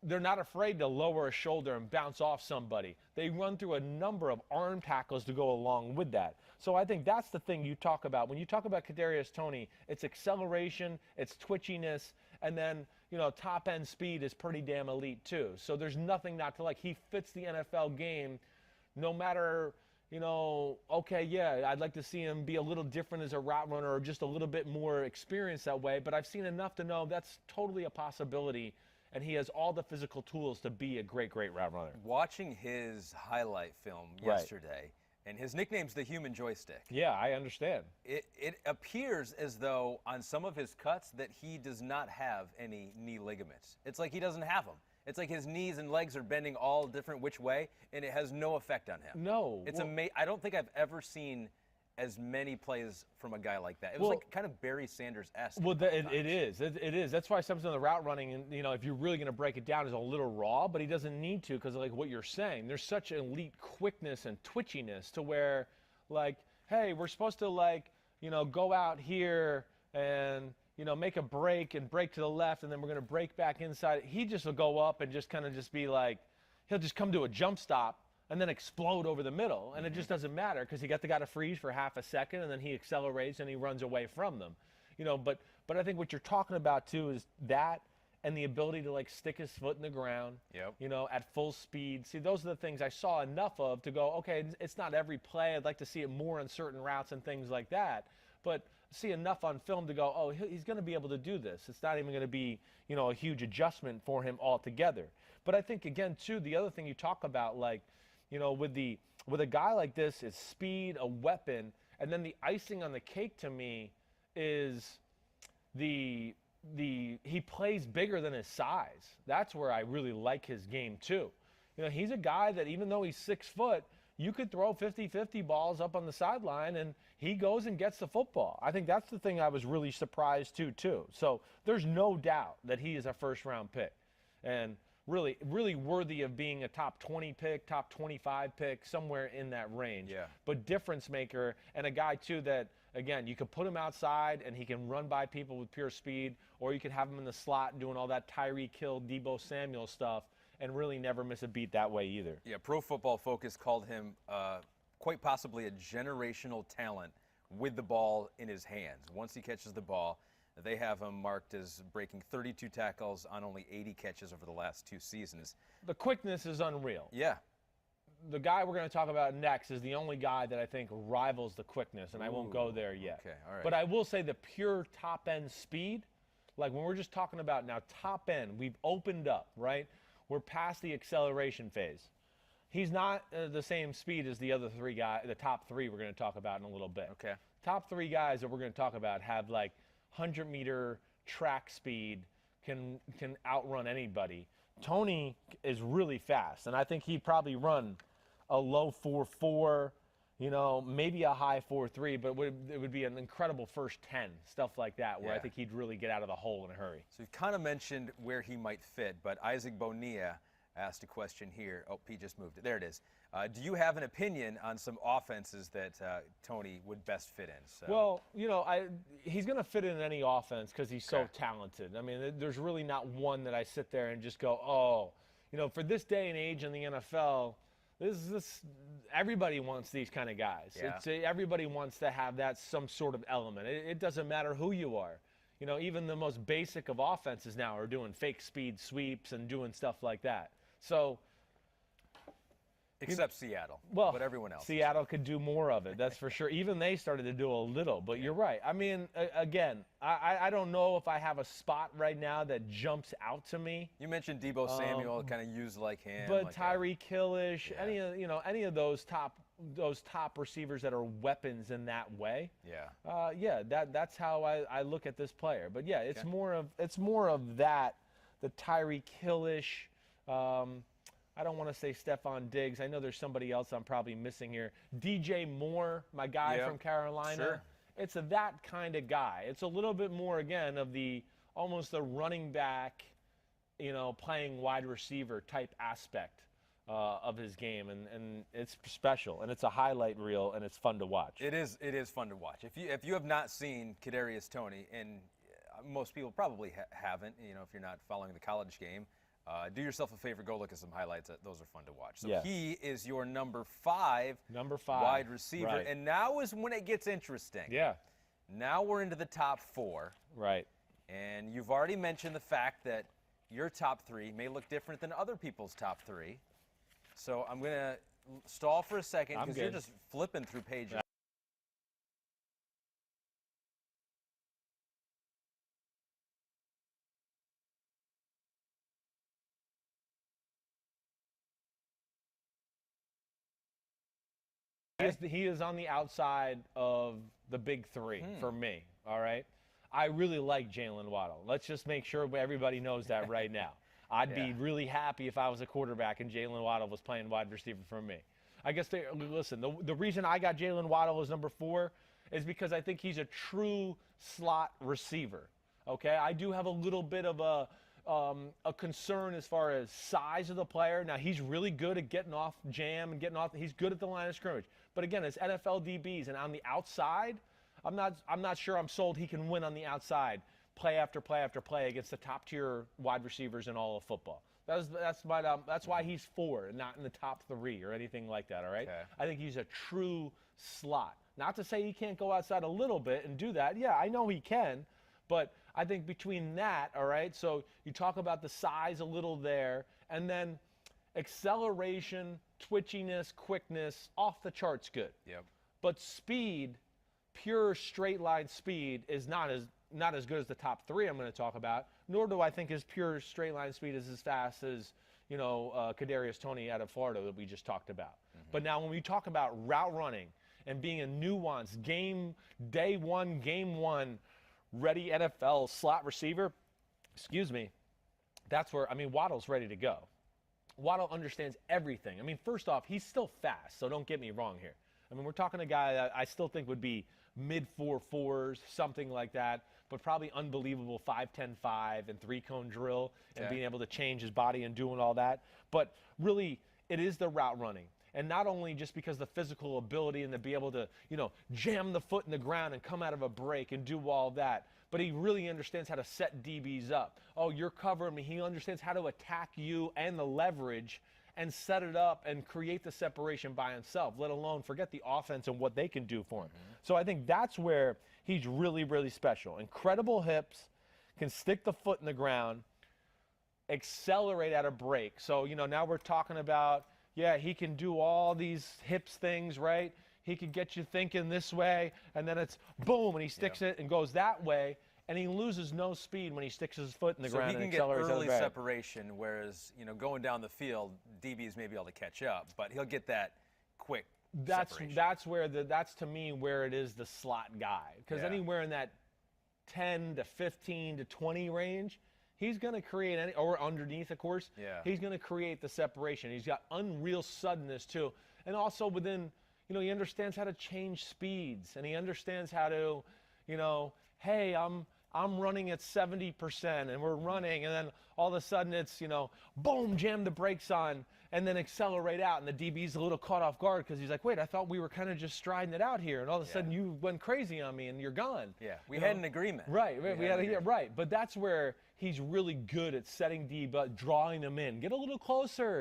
they're not afraid to lower a shoulder and bounce off somebody. They run through a number of arm tackles to go along with that. So I think that's the thing you talk about. When you talk about Kadarius Toney, it's acceleration, it's twitchiness, and then, top end speed is pretty damn elite too. So there's nothing not to like. He fits the NFL game no matter, okay, yeah, I'd like to see him be a little different as a route runner or just a little bit more experienced that way, but I've seen enough to know that's totally a possibility. And he has all the physical tools to be a great, great route runner. Watching his highlight film yesterday, and his nickname's the Human Joystick. Yeah, I understand. It appears as though on some of his cuts that he does not have any knee ligaments. It's like he doesn't have them. It's like his knees and legs are bending all different which way, and it has no effect on him. No. It's amazing. I don't think I've ever seen as many plays from a guy like that. It was like kind of Barry Sanders-esque. Well, it is. It is. That's why sometimes the route running, and if you're really going to break it down, is a little raw, but he doesn't need to because, like what you're saying, there's such elite quickness and twitchiness to where, like, hey, we're supposed to, go out here and, make a break and break to the left, and then we're going to break back inside. He just will go up and just kind of just be like, he'll just come to a jump stop and then explode over the middle. And it just doesn't matter because he got the guy to freeze for half a second, and then he accelerates and he runs away from them. But I think what you're talking about, too, is that and the ability to, stick his foot in the ground, at full speed. See, those are the things I saw enough of to go, okay, it's not every play. I'd like to see it more on certain routes and things like that. But see enough on film to go, oh, he's going to be able to do this. It's not even going to be, a huge adjustment for him altogether. But I think, again, too, the other thing you talk about, with a guy like this, is speed, a weapon, and then the icing on the cake to me is he plays bigger than his size. That's where I really like his game too. He's a guy that even though he's 6 foot, you could throw 50-50 balls up on the sideline and he goes and gets the football. I think that's the thing I was really surprised too. So there's no doubt that he is a first-round pick. And really, really worthy of being a top 20 pick, top 25 pick, somewhere in that range. Yeah. But difference maker, and a guy, too, that, again, you could put him outside and he can run by people with pure speed, or you could have him in the slot and doing all that Tyreek Hill, Deebo Samuel stuff and really never miss a beat that way either. Yeah, Pro Football Focus called him quite possibly a generational talent with the ball in his hands. Once he catches the ball, they have him marked as breaking 32 tackles on only 80 catches over the last 2 seasons. The quickness is unreal. Yeah. The guy we're going to talk about next is the only guy that I think rivals the quickness, and I won't go there yet. Okay, all right. But I will say the pure top-end speed, like when we're just talking about now top end, we've opened up, right? We're past the acceleration phase. He's not the same speed as the other 3 guys, the top 3 we're going to talk about in a little bit. Okay. Top 3 guys that we're going to talk about have 100-meter track speed, can outrun anybody. Toney is really fast, and I think he'd probably run a low 4.4, maybe a high 4.3, but it would be an incredible first 10, stuff like that, where I think he'd really get out of the hole in a hurry. So you've kind of mentioned where he might fit, but Isaac Bonilla asked a question here. Oh, he just moved it. There it is. Do you have an opinion on some offenses that Toney would best fit in? So. Well, he's going to fit in any offense because he's so talented. I mean, there's really not one that I sit there and just go, oh, for this day and age in the NFL, everybody wants these kind of guys. Yeah. Everybody wants to have that some sort of element. It doesn't matter who you are. Even the most basic of offenses now are doing fake speed sweeps and doing stuff like that. So, except Seattle, well, but everyone else. Seattle could do more of it, that's for sure. Even they started to do a little, but you're right. I mean, again, I don't know if I have a spot right now that jumps out to me. You mentioned Deebo Samuel, kind of used like him. But like Tyreek Hill-ish, any of those top receivers that are weapons in that way. Yeah. That's how I look at this player. But yeah, it's more of that, the Tyreek Hill-ish. I don't want to say Stephon Diggs. I know there's somebody else I'm probably missing here. DJ Moore, my guy from Carolina. Sure. It's that kind of guy. It's a little bit more, again, of almost the running back, playing wide receiver type aspect of his game. And it's special. And it's a highlight reel, and it's fun to watch. It is fun to watch. If you have not seen Kadarius Toney, and most people probably haven't, if you're not following the college game, Do yourself a favor, go look at some highlights. Those are fun to watch. So Yeah. he is your number 5 Number 5 wide receiver. Right. And now is when it gets interesting. Yeah. Now we're into the top 4. Right. And you've already mentioned the fact that your top 3 may look different than other people's top 3. So I'm going to stall for a second because you're just flipping through pages. He is on the outside of the big 3 for me, all right? I really like Jalen Waddle. Let's just make sure everybody knows that right now. I'd be really happy if I was a quarterback and Jalen Waddle was playing wide receiver for me. I guess, listen, the reason I got Jalen Waddle as number 4 is because I think he's a true slot receiver, okay? I do have a little bit of a concern as far as size of the player. Now, he's really good at getting off jam and he's good at the line of scrimmage. But again, it's NFL DBs, and on the outside, I'm not sure I'm sold he can win on the outside, play after play after play against the top tier wide receivers in all of football. That's why he's 4 and not in the top 3 or anything like that. All right. Okay. I think he's a true slot. Not to say he can't go outside a little bit and do that. Yeah, I know he can, but I think between that, all right. So you talk about the size a little there, and then acceleration, twitchiness, quickness, off the charts good. Yep. But speed, pure straight line speed, is not as good as the top 3 I'm going to talk about. Nor do I think his pure straight line speed is as fast as Kadarius Toney out of Florida that we just talked about. But now when we talk about route running and being a nuanced game one ready NFL slot receiver, that's where Waddle's ready to go. Waddle understands everything. First off, he's still fast, so don't get me wrong here. We're talking a guy that I still think would be mid 4.4s, something like that, but probably unbelievable 5.10.5 and 3-cone drill and being able to change his body and doing all that. But really, it is the route running. And not only just because the physical ability and to be able to, jam the foot in the ground and come out of a break and do all that, but he really understands how to set DBs up. Oh, you're covering me. He understands how to attack you and the leverage and set it up and create the separation by himself, let alone forget the offense and what they can do for him. So I think that's where he's really, really special. Incredible hips, can stick the foot in the ground, accelerate at a break. So, now we're talking about, he can do all these hips things, right? He can get you thinking this way, and then it's boom, and he sticks it and goes that way, and he loses no speed when he sticks his foot in the ground and accelerates. So he can get early separation, whereas, going down the field, DBs may be able to catch up, but he'll get that quick separation. That's to me where it is the slot guy, because anywhere in that 10 to 15 to 20 range, he's going to create or underneath, of course. Yeah. He's going to create the separation. He's got unreal suddenness too, and also within. He understands how to change speeds, and he understands how to, hey, I'm running at 70%, and we're running, and then all of a sudden it's, boom, jam the brakes on, and then accelerate out, and the DB's a little caught off guard because he's like, wait, I thought we were kind of just striding it out here, and all of a sudden you went crazy on me, and you're gone. Yeah, we had an agreement. Right, right. But that's where he's really good at setting drawing them in. Get a little closer,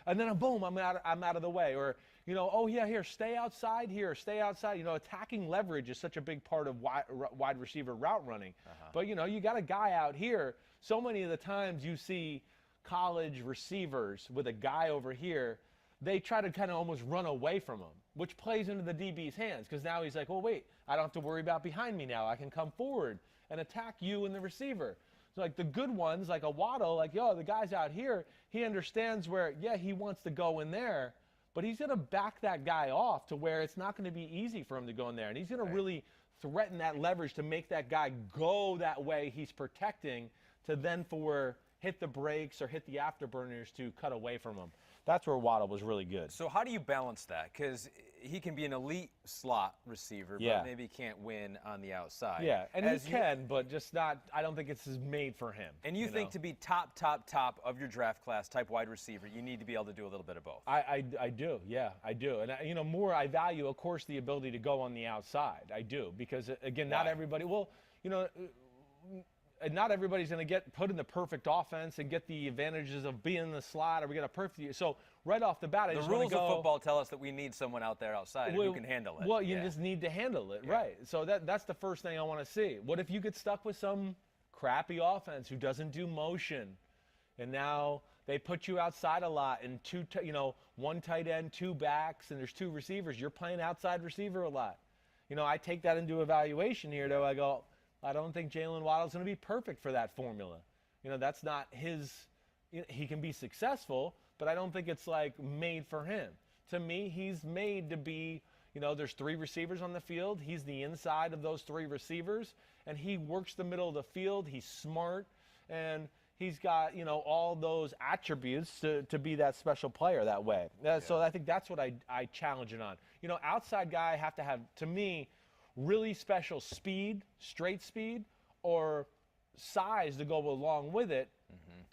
and then boom, I'm out of the way, or. Here, stay outside here, stay outside. Attacking leverage is such a big part of wide receiver route running. But, you got a guy out here. So many of the times you see college receivers with a guy over here, they try to kind of almost run away from him, which plays into the DB's hands because now he's like, well, wait, I don't have to worry about behind me now. I can come forward and attack you and the receiver. So, like the good ones, like a Waddle, the guy's out here, he understands where, he wants to go in there. But he's going to back that guy off to where it's not going to be easy for him to go in there. And he's going to really threaten that leverage to make that guy go that way he's protecting to then hit the brakes or hit the afterburners to cut away from him. That's where Waddle was really good. So how do you balance that? Because he can be an elite slot receiver, but maybe can't win on the outside. Yeah, and he can, but just not – I don't think it's made for him. And you think to be top of your draft class type wide receiver, you need to be able to do a little bit of both. I do, I do. And, more I value, of course, the ability to go on the outside. I do because, again, not everybody – well, not everybody's going to get put in the perfect offense and get the advantages of being in the slot or we get a perfect. So right off the bat, I The just want rules to go. of football tell us that we need someone out there outside who can handle it. Well, you Yeah. just need to handle it, right? So that's the first thing I want to see. What if you get stuck with some crappy offense who doesn't do motion, and now they put you outside a lot and one tight end, two backs, and there's two receivers. You're playing outside receiver a lot. I take that into evaluation here, though. I go, I don't think Jalen Waddle's going to be perfect for that formula. That's not his. He can be successful, but I don't think it's like made for him. To me, he's made to be, there's three receivers on the field. He's the inside of those three receivers, and he works the middle of the field. He's smart, and he's got, all those attributes to be that special player that way. So I think that's what I challenge it on. Outside guy have to have, to me, really special speed, straight speed, or size to go along with it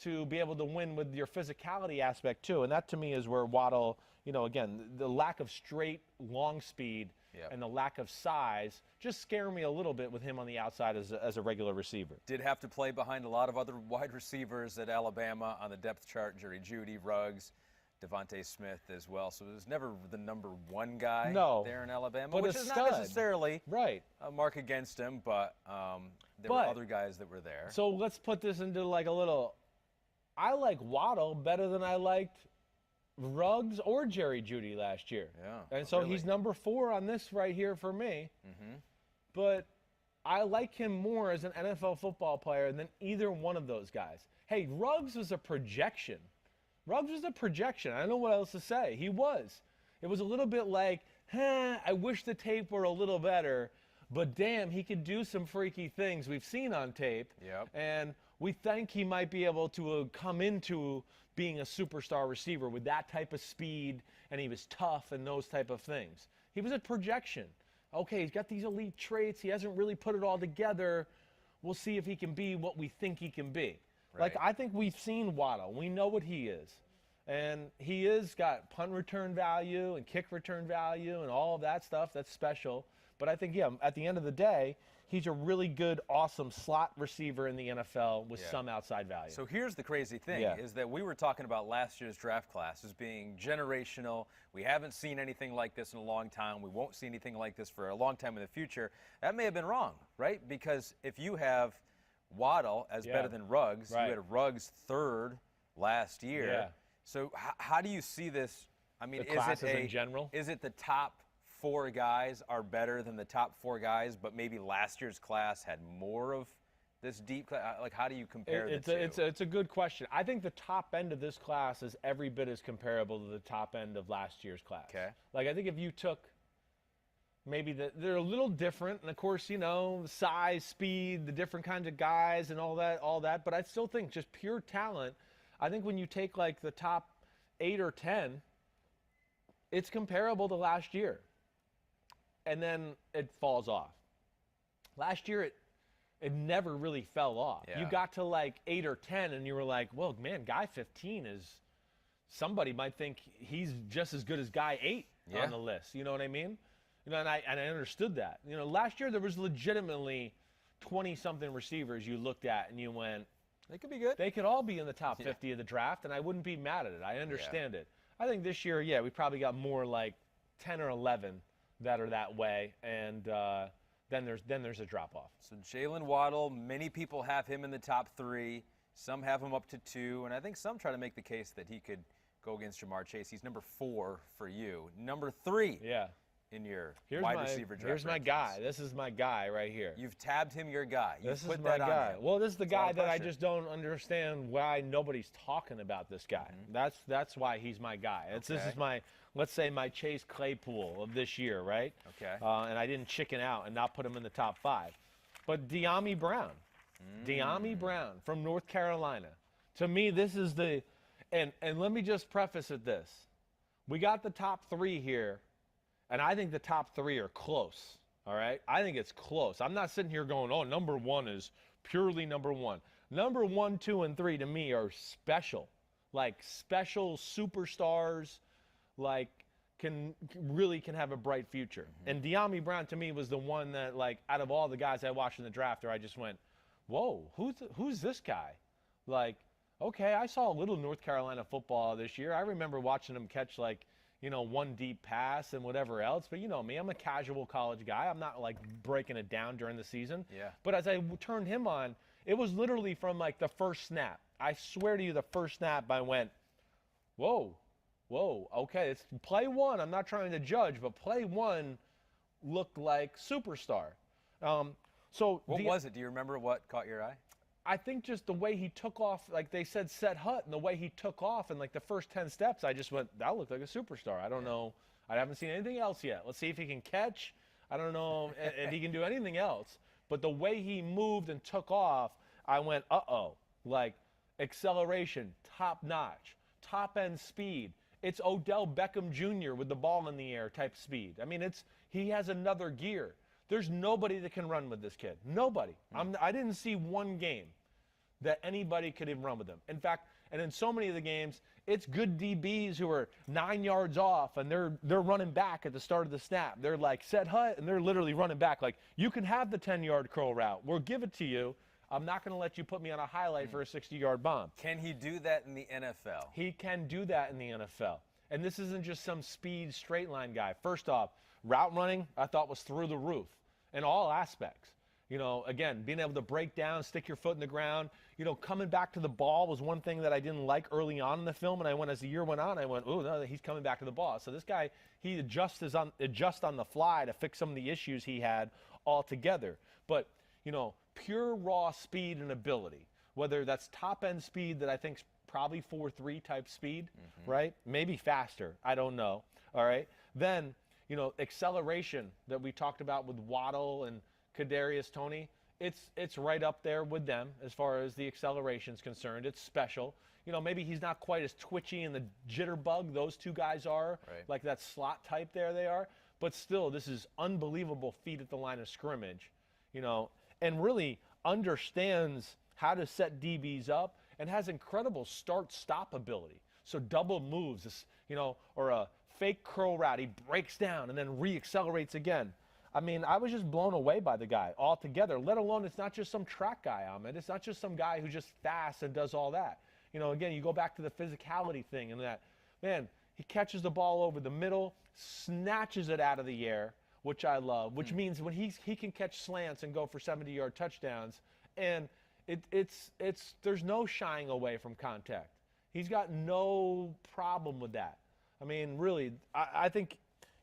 to be able to win with your physicality aspect too. And that to me is where Waddle, again, the lack of straight, long speed and the lack of size just scare me a little bit with him on the outside as a regular receiver. Did have to play behind a lot of other wide receivers at Alabama on the depth chart. Jerry Jeudy, Ruggs, Devontae Smith as well. So it was never the number one guy there in Alabama, but which is not necessarily right a mark against him, but there were other guys that were there. So let's put this into like a little – I like Waddle better than I liked Ruggs or Jerry Jeudy last year. Yeah. And so he's number 4 on this right here for me. But I like him more as an NFL football player than either one of those guys. Hey, Ruggs was a projection. Ruggs was a projection. I don't know what else to say. He was. It was a little bit like, I wish the tape were a little better, but damn, he could do some freaky things we've seen on tape. Yep. And we think he might be able to come into being a superstar receiver with that type of speed, and he was tough and those type of things. He was a projection. Okay, he's got these elite traits. He hasn't really put it all together. We'll see if he can be what we think he can be. Right. Like, I think we've seen Waddle. We know what he is. And he is got punt return value and kick return value and all of that stuff. That's special. But I think, at the end of the day, he's a really good, awesome slot receiver in the NFL with some outside value. So here's the crazy thing, is that we were talking about last year's draft class as being generational. We haven't seen anything like this in a long time. We won't see anything like this for a long time in the future. That may have been wrong, right? Because if you have Waddle as better than Ruggs, you had Ruggs 3rd last year. Yeah. So how do you see this? I mean, in general? Is it the top 4 guys are better than the top 4 guys, but maybe last year's class had more of this deep class? Like, how do you compare the two? It's a good question. I think the top end of this class is every bit as comparable to the top end of last year's class. Okay. Like, I think if you took maybe they're a little different, and of course, size, speed, the different kinds of guys and all that, but I still think just pure talent, I think when you take like the top 8 or 10, it's comparable to last year. And then it falls off. Last year, it never really fell off. Yeah. You got to like 8 or 10, and you were like, well, man, guy 15 is somebody might think he's just as good as guy 8 on the list. You know what I mean? And I understood that. Last year there was legitimately 20-something receivers you looked at and you went, they could be good. They could all be in the top 50 of the draft, and I wouldn't be mad at it. I understand it. I think this year, we probably got more like 10 or 11 that are that way, and then there's a drop-off. So Jalen Waddle, many people have him in the top 3. Some have him up to 2, and I think some try to make the case that he could go against Jamar Chase. He's number 4 for you. Number 3 in your wide receiver draft. Here's my guy. This is my guy right here. You've tabbed him your guy. This is my guy. Well, this is the guy that I pressure. just don't understand why nobody's talking about this guy. That's why he's my guy. This is my, let's say, my Chase Claypool of this year, right? Okay. And I didn't chicken out and not put him in the top 5. But De'Ami Brown. De'Ami Brown from North Carolina. To me, this is the and let me just preface it this. We got the top 3 here. And I think the top 3 are close, all right? I think it's close. I'm not sitting here going, oh, number 1 is purely number 1. Number 1, 2, and 3 to me are special. Like special superstars, like can have a bright future. And De'Ami Brown to me was the one that, like, out of all the guys I watched in the draft, I just went, whoa, who's this guy? Like, okay, I saw a little North Carolina football this year. I remember watching him catch like, one deep pass and whatever else. But you know me, I'm a casual college guy. I'm not like breaking it down during the season. Yeah. But as I turned him on, it was literally from like the first snap. I swear to you, the first snap I went, whoa, okay, it's play one. I'm not trying to judge, but play one looked like superstar. What was it? Do you remember what caught your eye? I think just the way he took off, like they said, set hut, and the way he took off in like the first 10 steps, I just went, that looked like a superstar. I don't know. I haven't seen anything else yet. Let's see if he can catch. I don't know if he can do anything else. But the way he moved and took off, I went, uh-oh. Like acceleration, top notch, top end speed. It's Odell Beckham Jr. with the ball in the air type speed. I mean, he has another gear. There's nobody that can run with this kid. Nobody. I didn't see one game that anybody could even run with him. In fact, and in so many of the games, it's good DBs who are 9 yards off, and they're running back at the start of the snap. They're like set hut, and they're literally running back. Like, you can have the 10-yard curl route. We'll give it to you. I'm not going to let you put me on a highlight for a 60-yard bomb. Can he do that in the NFL? He can do that in the NFL. And this isn't just some speed straight line guy. First off, route running I thought was through the roof in all aspects. Again, being able to break down, stick your foot in the ground, coming back to the ball was one thing that I didn't like early on in the film. And as the year went on, I went, oh, no, he's coming back to the ball. So this guy, he adjusts on the fly to fix some of the issues he had altogether. But, pure raw speed and ability, whether that's top end speed that I think's probably 4.3 type speed, right? Maybe faster. I don't know. All right. Then, acceleration that we talked about with Waddle and Kadarius Toney, it's right up there with them as far as the acceleration's concerned. It's special. Maybe he's not quite as twitchy and the jitterbug those two guys are, right. Like that slot type there they are. But still, this is unbelievable feet at the line of scrimmage, and really understands how to set DBs up and has incredible start-stop ability. So double moves, or a fake curl route. He breaks down and then re-accelerates again. I mean, I was just blown away by the guy altogether, let alone it's not just some track guy, Ahmed. It's not just some guy who's just fast and does all that. Again, you go back to the physicality thing and that, man, he catches the ball over the middle, snatches it out of the air, which I love, which means when he can catch slants and go for 70-yard touchdowns, and there's no shying away from contact. He's got no problem with that. I mean, really, I think,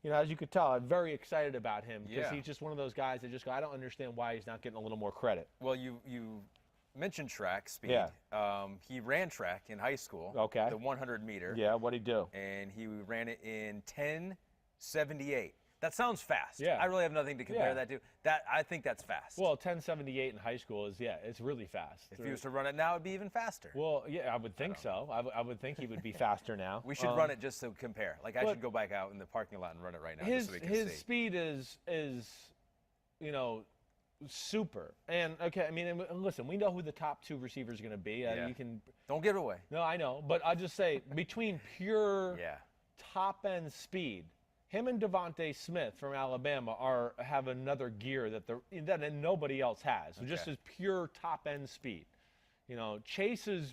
as you could tell, I'm very excited about him because he's just one of those guys that just go, I don't understand why he's not getting a little more credit. Well, you mentioned track speed. Yeah. He ran track in high school. Okay. The 100-meter. Yeah, what'd he do? And he ran it in 10:78. That sounds fast. Yeah. I really have nothing to compare that to. I think that's fast. Well, 10:78 in high school is, it's really fast. If he was to run it now, it'd be even faster. Well, yeah, I would think so. I would think he would be faster now. We should run it just to compare. Like, I should go back out in the parking lot and run it right now just so we can see. His speed is super. And, okay, I mean, and listen, we know who the top two receivers are going to be. Yeah. You can. Don't give it away. No, I know. But I'll just say, between pure top-end speed, him and Devontae Smith from Alabama have another gear that nobody else has. So just as pure top-end speed. Chase is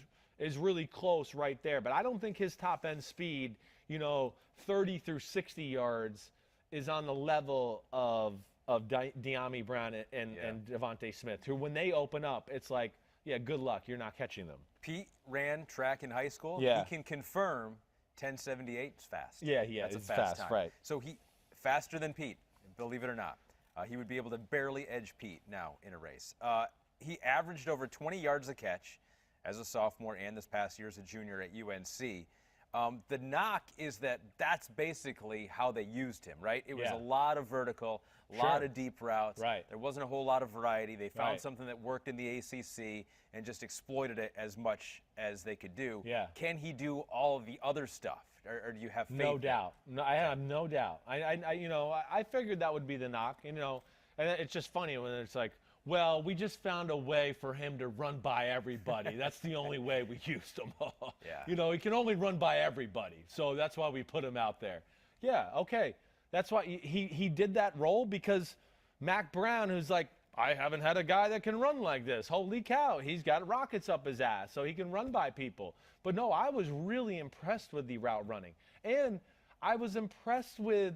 really close right there, but I don't think his top-end speed, 30 through 60 yards, is on the level of De'Ami Brown and Devontae Smith, who when they open up, it's like, good luck, you're not catching them. Pete ran track in high school. Yeah. He can confirm 10:78 is fast. Yeah, That's it's a fast time. right. So faster than Pete, believe it or not. He would be able to barely edge Pete now in a race. He averaged over 20 yards a catch as a sophomore and this past year as a junior at UNC. The knock is that's basically how they used him, right? It was a lot of vertical, a lot of deep routes. Right. There wasn't a whole lot of variety. They found something that worked in the ACC and just exploited it as much as they could do. Yeah. Can he do all of the other stuff, or do you have faith? No doubt. No, I have no doubt. I figured that would be the knock. And it's just funny when it's like, well, we just found a way for him to run by everybody. That's the only way we used him. Yeah. He can only run by everybody. So that's why we put him out there. Yeah, okay. That's why he did that role because Mac Brown, who's like I haven't had a guy that can run like this. Holy cow, he's got rockets up his ass, so he can run by people. But no, I was really impressed with the route running. And I was impressed with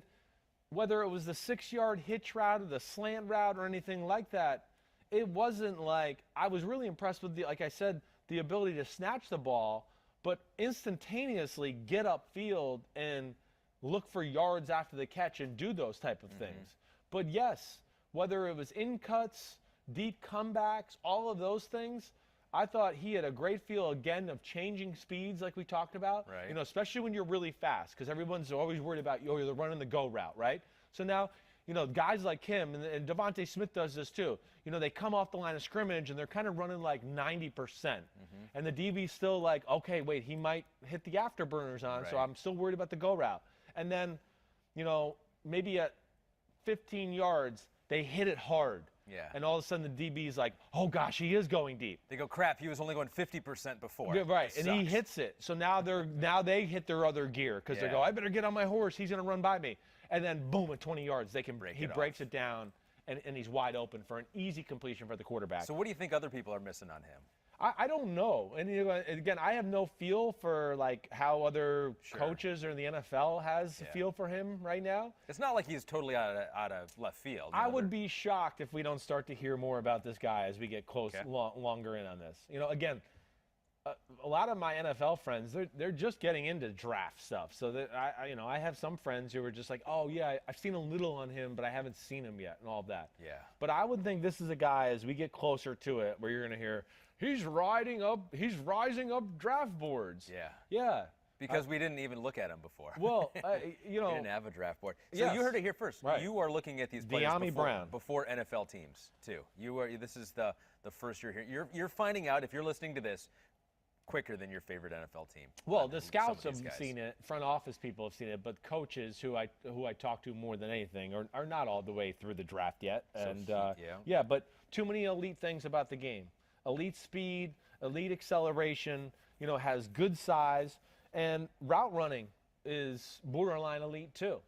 whether it was the 6-yard hitch route or the slant route or anything like that. It wasn't like, I was really impressed with, like I said, the ability to snatch the ball, but instantaneously get upfield and look for yards after the catch and do those type of things. But yes, whether it was in cuts, deep comebacks, all of those things, I thought he had a great feel, again, of changing speeds like we talked about. Right. You know, especially when you're really fast, because everyone's always worried about, oh, you're running the go route, right? So now, you know, guys like him, and Devontae Smith does this too, you know, they come off the line of scrimmage and they're kind of running like 90%. And the DB's still like, okay, wait, he might hit the afterburners on, so Right. I'm still worried about the go route. And then, you know, maybe at 15 yards, they hit it hard. Yeah. And all of a sudden the DB's like, oh gosh, he is going deep. They go, crap, he was only going 50% before. Yeah, right. This And he sucks. hits it. So now they hit their other gear because they Yeah. go, I better get on my horse. He's going to run by me. And then boom, at 20 yards, he it breaks off. it down and he's wide open for an easy completion for the quarterback. So what do you think other people are missing on him? I don't know. And you know, again, I have no feel for like how other Sure. coaches or the NFL has a Yeah. feel for him right now. It's not like he's totally out of left field. I would be shocked if we don't start to hear more about this guy as we get close Okay. longer in on this. You know, again, a lot of my NFL friends, they're just getting into draft stuff. So that I have some friends who are just like, oh yeah, I've seen a little on him, but I haven't seen him yet, and all that. Yeah. But I would think this is a guy as we get closer to it, where you're going to hear he's rising up draft boards. Yeah. Yeah. Because we didn't even look at him before. Well, you We know, didn't have a draft board. So Yes. you heard it here first. Right. You are looking at these players De'Ami Brown. before NFL teams too. This is the first year here. You're finding out, if you're listening to this, quicker than your favorite NFL team. well, than the some scouts of have these guys. seen it, front office people have seen it, but coaches who I talk to more than anything are not all the way through the draft yet. And yeah. but too many elite things about the game. Elite speed, elite acceleration, you know, has good size, and route running is borderline elite too.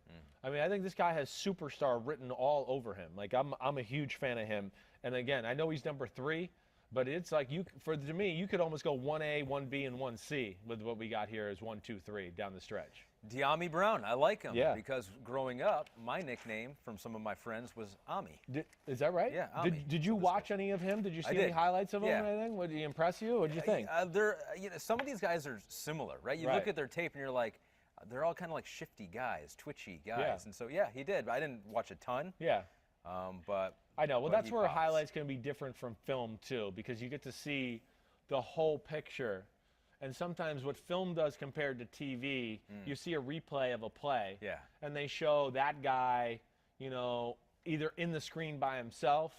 I mean, I think this guy has superstar written all over him. Like I'm a huge fan of him. And again, I know he's number 3, but it's like to me, you could almost go 1A, 1B, and 1C with what we got here as 1, 2, 3 down the stretch. De'Ami Brown, I like him. Yeah. Because growing up, my nickname from some of my friends was Ami. Is that right? Yeah, Did Ami. you watch any of him? Did you see any did. highlights of him Yeah. or anything? Did he impress you? What did you think? Some of these guys are similar, right? You Right. look at their tape and you're like, they're all kind of like shifty guys, twitchy guys. Yeah. And so, yeah, he did. I didn't watch a ton, Yeah. but I know. Well, but that's he where pops. highlights can be different from film too, because you get to see the whole picture. And sometimes what film does compared to TV, you see a replay of a play, Yeah. and they show that guy, you know, either in the screen by himself,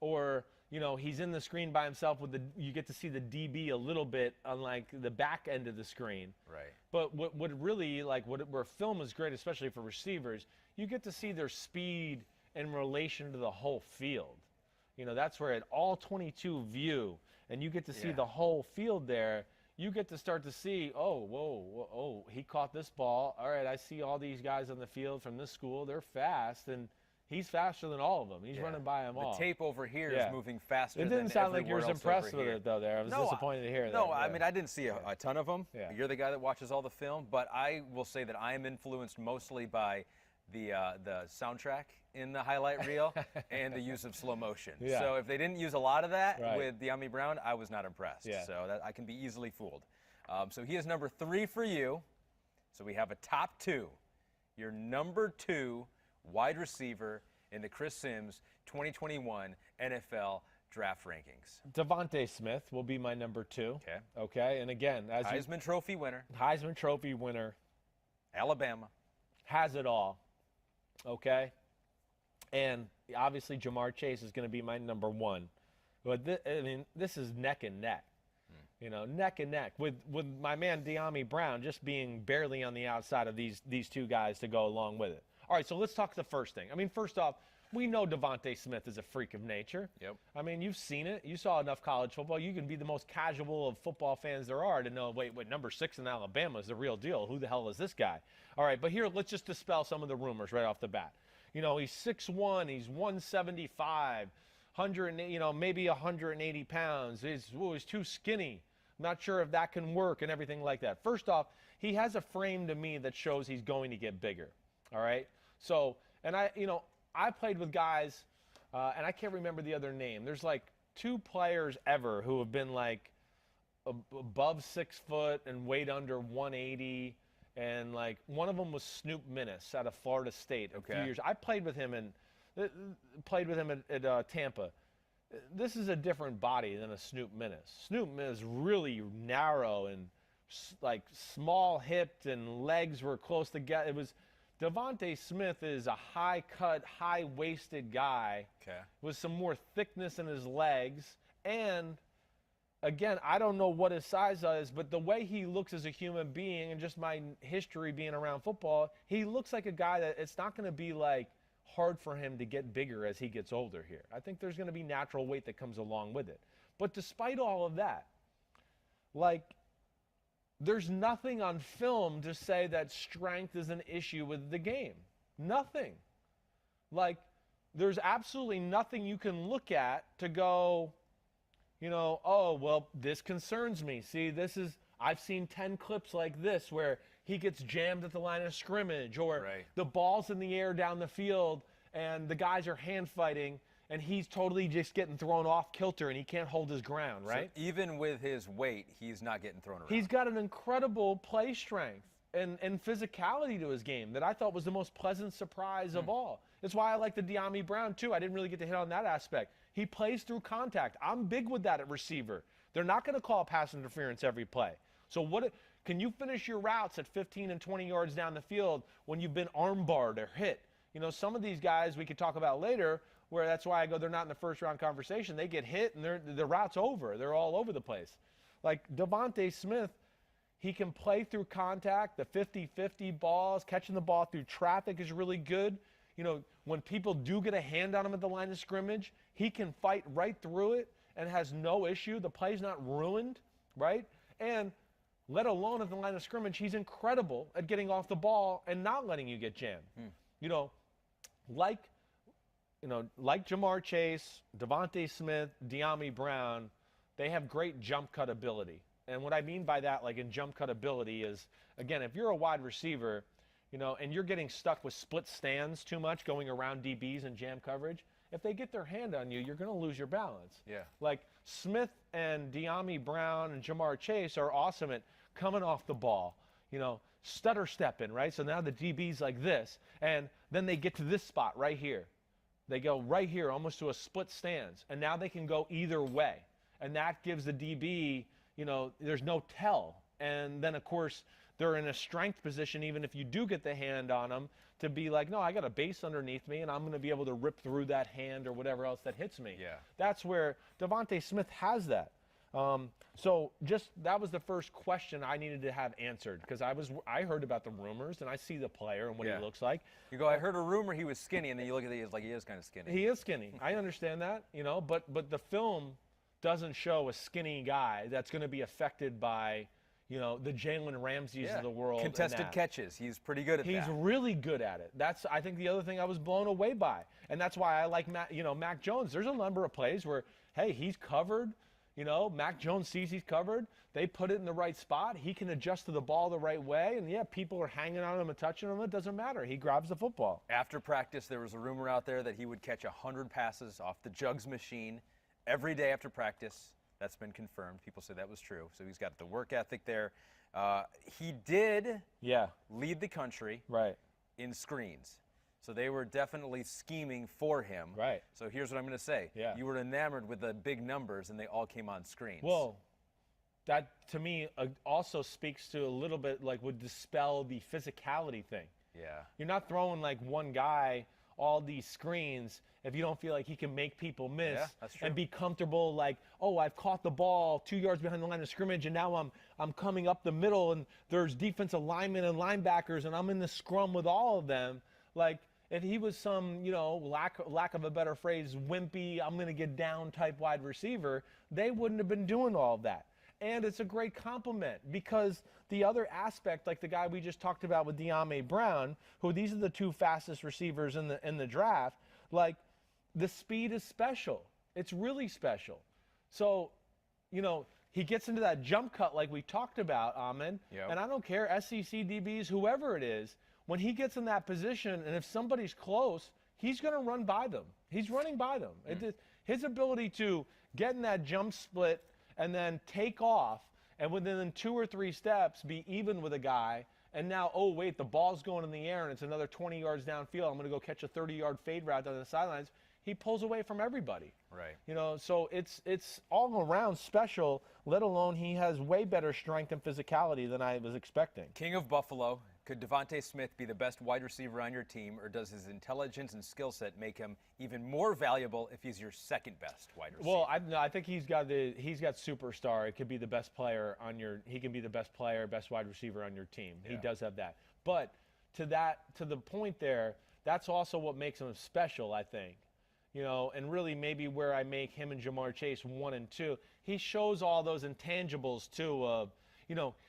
or you know he's in the screen by himself with you get to see the DB a little bit on like the back end of the screen. Right. But what really where film is great, especially for receivers, you get to see their speed in relation to the whole field. You know, that's where at all 22 view, and you get to see Yeah. the whole field there. You get to start to see, oh, he caught this ball. All right, I see all these guys on the field from this school. They're fast, and he's faster than all of them. He's Yeah. running by them all. The tape over here is Yeah. moving faster It than didn't sound like you were everywhere else impressed over with here. it, though, there. I was No, disappointed to hear that. No, I Yeah. mean, I didn't see a ton of them. Yeah. You're the guy that watches all the film, but I will say that I am influenced mostly by the soundtrack in the highlight reel and the use of slow motion. Yeah. So if they didn't use a lot of that Right. with De'Ami Brown, I was not impressed. Yeah. So that I can be easily fooled. So he is number 3 for you. So we have a top 2. Your number 2 wide receiver in the Chris Sims 2021 NFL draft rankings. Devontae Smith will be my number 2. Okay. Okay, and again, as Heisman Trophy winner, Heisman Trophy winner, Alabama. has it all. Okay, and obviously Jamar Chase is going to be my number 1. But this is neck and neck. You know, neck and neck with my man De'Ami Brown just being barely on the outside of these 2 guys to go along with it. All right, so let's talk the first thing. I mean, first off, we know Devontae Smith is a freak of nature. Yep. I mean, you've seen it. You saw enough college football. You can be the most casual of football fans there are to know, wait, number 6 in Alabama is the real deal. Who the hell is this guy? All right, but here, let's just dispel some of the rumors right off the bat. You know, he's 6'1", he's 175, maybe 180 pounds. He's too skinny. Not sure if that can work and everything like that. First off, he has a frame to me that shows he's going to get bigger. All right. So, and I played with guys, and I can't remember the other name. There's like 2 players ever who have been like above 6 foot and weighed under 180. And like one of them was Snoop Minnis out of Florida State a few years. I played with him at Tampa. This is a different body than a Snoop Minnis. Snoop Minnis really narrow and like small hipped, and legs were close together. It was Devontae Smith is a high cut, high waisted guy with some more thickness in his legs. And again, I don't know what his size is, but the way he looks as a human being and just my history being around football, he looks like a guy that it's not going to be like hard for him to get bigger as he gets older here. I think there's going to be natural weight that comes along with it. But despite all of that, like, there's nothing on film to say that strength is an issue with the game. Nothing. Like, there's absolutely nothing you can look at to go, oh, well, this concerns me. See, I've seen 10 clips like this where he gets jammed at the line of scrimmage, or the ball's in the air down the field and the guys are hand fighting and he's totally just getting thrown off kilter and he can't hold his ground, right? So even with his weight, he's not getting thrown around. He's got an incredible play strength and physicality to his game that I thought was the most pleasant surprise of all. That's why I like the Dyami Brown, too. I didn't really get to hit on that aspect. He plays through contact. I'm big with that at receiver. They're not going to call pass interference every play. So can you finish your routes at 15 and 20 yards down the field when you've been armbarred or hit? Some of these guys we could talk about later, where that's why I go, they're not in the first round conversation. They get hit and the route's over. They're all over the place. Like Devontae Smith, he can play through contact, the 50-50 balls, catching the ball through traffic is really good. When people do get a hand on him at the line of scrimmage, he can fight right through it and has no issue. The play's not ruined, right? And let alone at the line of scrimmage, he's incredible at getting off the ball and not letting you get jammed. Like Jamar Chase, Devontae Smith, Dyami Brown, they have great jump cut ability. And what I mean by that, like in jump cut ability, is, again, if you're a wide receiver, and you're getting stuck with split stands too much, going around DBs and jam coverage, if they get their hand on you, you're going to lose your balance. Yeah. Like Smith and Dyami Brown and Jamar Chase are awesome at coming off the ball, stutter stepping, right? So now the DB's like this, and then they get to this spot right here. They go right here, almost to a split stance, and now they can go either way. And that gives the DB, there's no tell. And then, of course, they're in a strength position, even if you do get the hand on them, to be like, no, I got a base underneath me, and I'm going to be able to rip through that hand or whatever else that hits me. Yeah. That's where Devontae Smith has that. That was the first question I needed to have answered, because I heard about the rumors, and I see the player and what he looks like. You go, I heard a rumor he was skinny, and then you look at it, he is kind of skinny. He is skinny. I understand that, but the film doesn't show a skinny guy that's going to be affected by, the Jalen Ramseys of the world. Contested catches. He's pretty good at that. He's really good at it. That's, I think, the other thing I was blown away by. And that's why I like Mac Jones. There's a number of plays where, hey, he's covered. Mac Jones sees he's covered. They put it in the right spot. He can adjust to the ball the right way. And, people are hanging on him and touching him. It doesn't matter. He grabs the football. After practice, there was a rumor out there that he would catch 100 passes off the Jugs machine every day after practice. That's been confirmed. People say that was true. So he's got the work ethic there. He did lead the country in screens. So they were definitely scheming for him. Right. So here's what I'm going to say. Yeah. You were enamored with the big numbers, and they all came on screens. Well, that to me also speaks to a little bit would dispel the physicality thing. Yeah. You're not throwing one guy all these screens if you don't feel like he can make people miss and be comfortable, I've caught the ball 2 yards behind the line of scrimmage, and now I'm coming up the middle, and there's defensive linemen and linebackers, and I'm in the scrum with all of them. If he was some, lack of a better phrase, wimpy, I'm going to get down type wide receiver, they wouldn't have been doing all of that. And it's a great compliment, because the other aspect, like the guy we just talked about with Dyami Brown, who these are the 2 fastest receivers in the draft, the speed is special. It's really special. So, he gets into that jump cut like we talked about, Amin. Yep. And I don't care, SEC DBs, whoever it is, when he gets in that position, and if somebody's close, he's going to run by them. He's running by them. His ability to get in that jump split and then take off, and within 2 or 3 steps be even with a guy, and now, oh, wait, the ball's going in the air, and it's another 20 yards downfield. I'm going to go catch a 30-yard fade route down the sidelines. He pulls away from everybody. Right. So it's all around special, let alone he has way better strength and physicality than I was expecting. King of Buffalo, could Devontae Smith be the best wide receiver on your team, or does his intelligence and skill set make him even more valuable if he's your second best wide receiver? Well, I think he's got superstar. It could be the best player he can be the best player, best wide receiver on your team. Yeah. He does have that. But to the point there, that's also what makes him special, I think. And really maybe where I make him and Jamar Chase 1 and 2, he shows all those intangibles too of,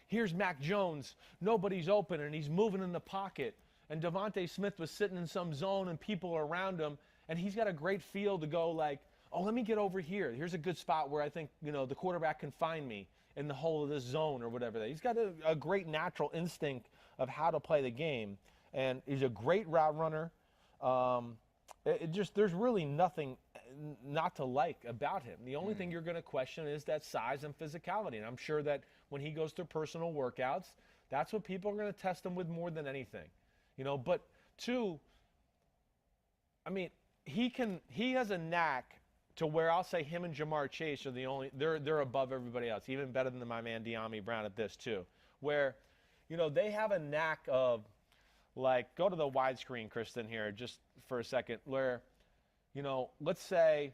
here's Mac Jones, nobody's open, and he's moving in the pocket. And Devontae Smith was sitting in some zone and people are around him, and he's got a great feel to go like, oh, let me get over here. Here's a good spot where I think, the quarterback can find me in the hole of this zone or whatever. He's got a great natural instinct of how to play the game, and he's a great route runner. There's really nothing not to like about him. The only thing you're going to question is that size and physicality. And I'm sure that when he goes through personal workouts, that's what people are going to test him with more than anything. But two, I mean, he has a knack to where I'll say him and Jamar Chase are they're above everybody else, even better than my man De'Ami Brown at this too, where, they have a knack of, like, go to the widescreen, Kristen, here, just for a second, where, let's say,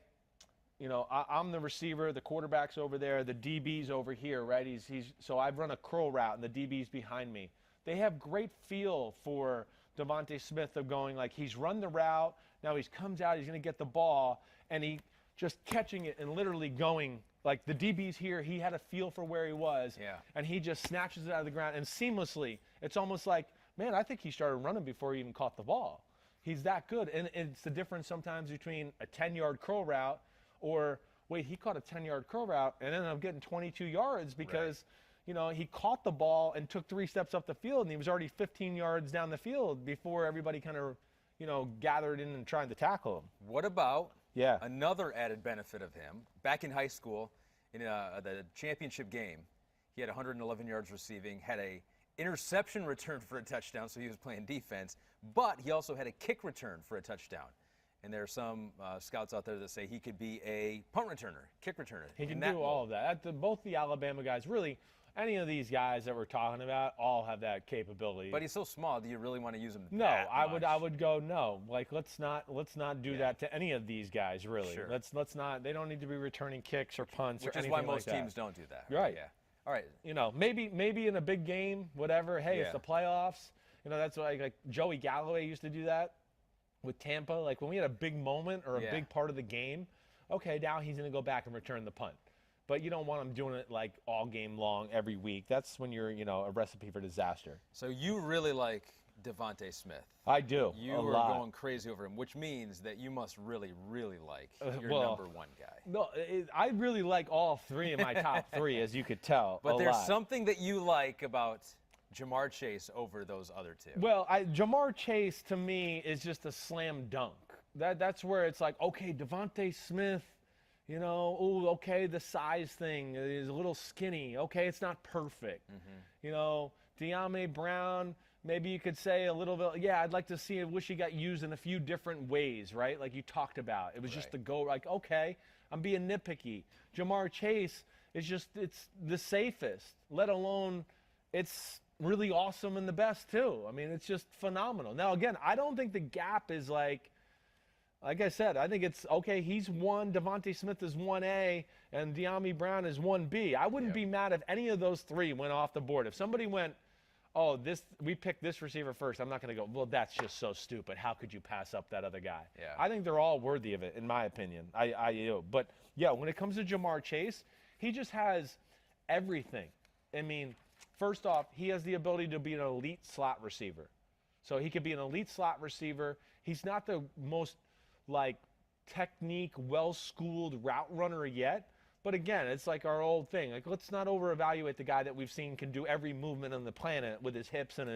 I'm the receiver, the quarterback's over there, the DB's over here, right? So I've run a curl route, and the DB's behind me. They have great feel for Devontae Smith of going, like, he's run the route, now he comes out, he's going to get the ball, and he just catching it and literally going, like, the DB's here, he had a feel for where he was, and he just snatches it out of the ground, and seamlessly, it's almost like, man, I think he started running before he even caught the ball. He's that good. And it's the difference sometimes between a 10-yard curl route or, wait, he caught a 10-yard curl route and ended up getting 22 yards because, he caught the ball and took 3 steps up the field, and he was already 15 yards down the field before everybody kind of, gathered in and trying to tackle him. What about another added benefit of him? Back in high school, in the championship game, he had 111 yards receiving, had a interception return for a touchdown, so he was playing defense, but he also had a kick return for a touchdown. And there are some scouts out there that say he could be a punt returner, kick returner. He can do all of that. Both the Alabama guys, really, any of these guys that we're talking about, all have that capability. But he's so small. Do you really want to use him? No, I would go no. Like, let's not do that to any of these guys. Really, Sure. Let's not. They don't need to be returning kicks or punts Which or is anything why most like that. teams don't do that. Right. Yeah. All right. Maybe in a big game, whatever. Hey, it's the playoffs. That's like Joey Galloway used to do that with Tampa. Like when we had a big moment or a big part of the game, okay, now he's going to go back and return the punt. But you don't want him doing it like all game long every week. That's when you're, a recipe for disaster. So you really like Devontae Smith. I do. You a are lot. going crazy over him, which means that you must really, really like your well, number one guy. No, I really like all 3 of my top 3, as you could tell. But there's lot. something that you like about Jamar Chase over those other 2. Well, Jamar Chase to me is just a slam dunk. That's where it's like, okay, Devontae Smith, okay, the size thing is a little skinny. Okay, it's not perfect. De'Ami Brown, maybe you could say a little bit, I'd like to see it. Wish he got used in a few different ways, right? Like you talked about. It was just the go, like, okay, I'm being nitpicky. Jamar Chase is it's the safest, let alone it's really awesome and the best too. I mean, it's just phenomenal. Now, again, I don't think the gap is like I said, I think it's okay. He's 1, Devontae Smith is 1A, and De'Ami Brown is 1B. I wouldn't be mad if any of those 3 went off the board. If somebody went, oh, we picked this receiver first, I'm not going to go, well, that's just so stupid. How could you pass up that other guy? Yeah. I think they're all worthy of it, in my opinion. I do. But, when it comes to Jamar Chase, he just has everything. I mean, first off, he has the ability to be an elite slot receiver. So he could be an elite slot receiver. He's not the most, technique, well-schooled route runner yet. But again, it's like our old thing. Like, let's not over-evaluate the guy that we've seen can do every movement on the planet with his hips and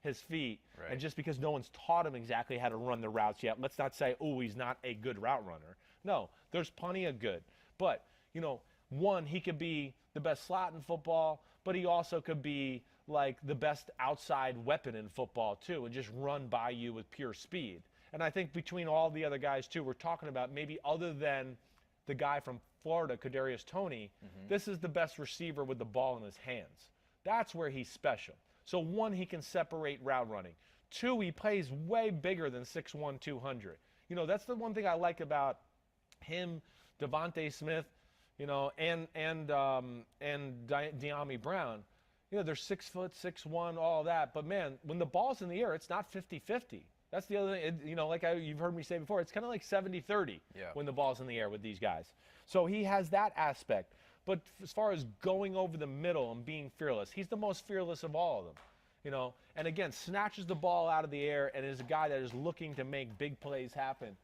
his feet. Right. And just because no one's taught him exactly how to run the routes yet, let's not say, oh, he's not a good route runner. No, there's plenty of good. But, you know, one, he could be the best slot in football, but he also could be like the best outside weapon in football too, and just run by you with pure speed. And I think between all the other guys too, we're talking about maybe other than the guy from Florida, Kadarius Toney, this is the best receiver with the ball in his hands. That's where he's special. So one, he can separate route running. Two, he plays way bigger than 6'1", 200. You know, that's the one thing I like about him, Devontae Smith, you know, and Dyami Brown. You know, they're 6 foot, 6'1", all that. But man, when the ball's in the air, it's not 50-50. That's the other thing. You know, like you've heard me say before, it's kind of like 70-30 when the ball's in the air with these guys. So he has that aspect. But as far as going over the middle and being fearless, he's the most fearless of all of them. You know, and again, snatches the ball out of the air and is a guy that is looking to make big plays happen.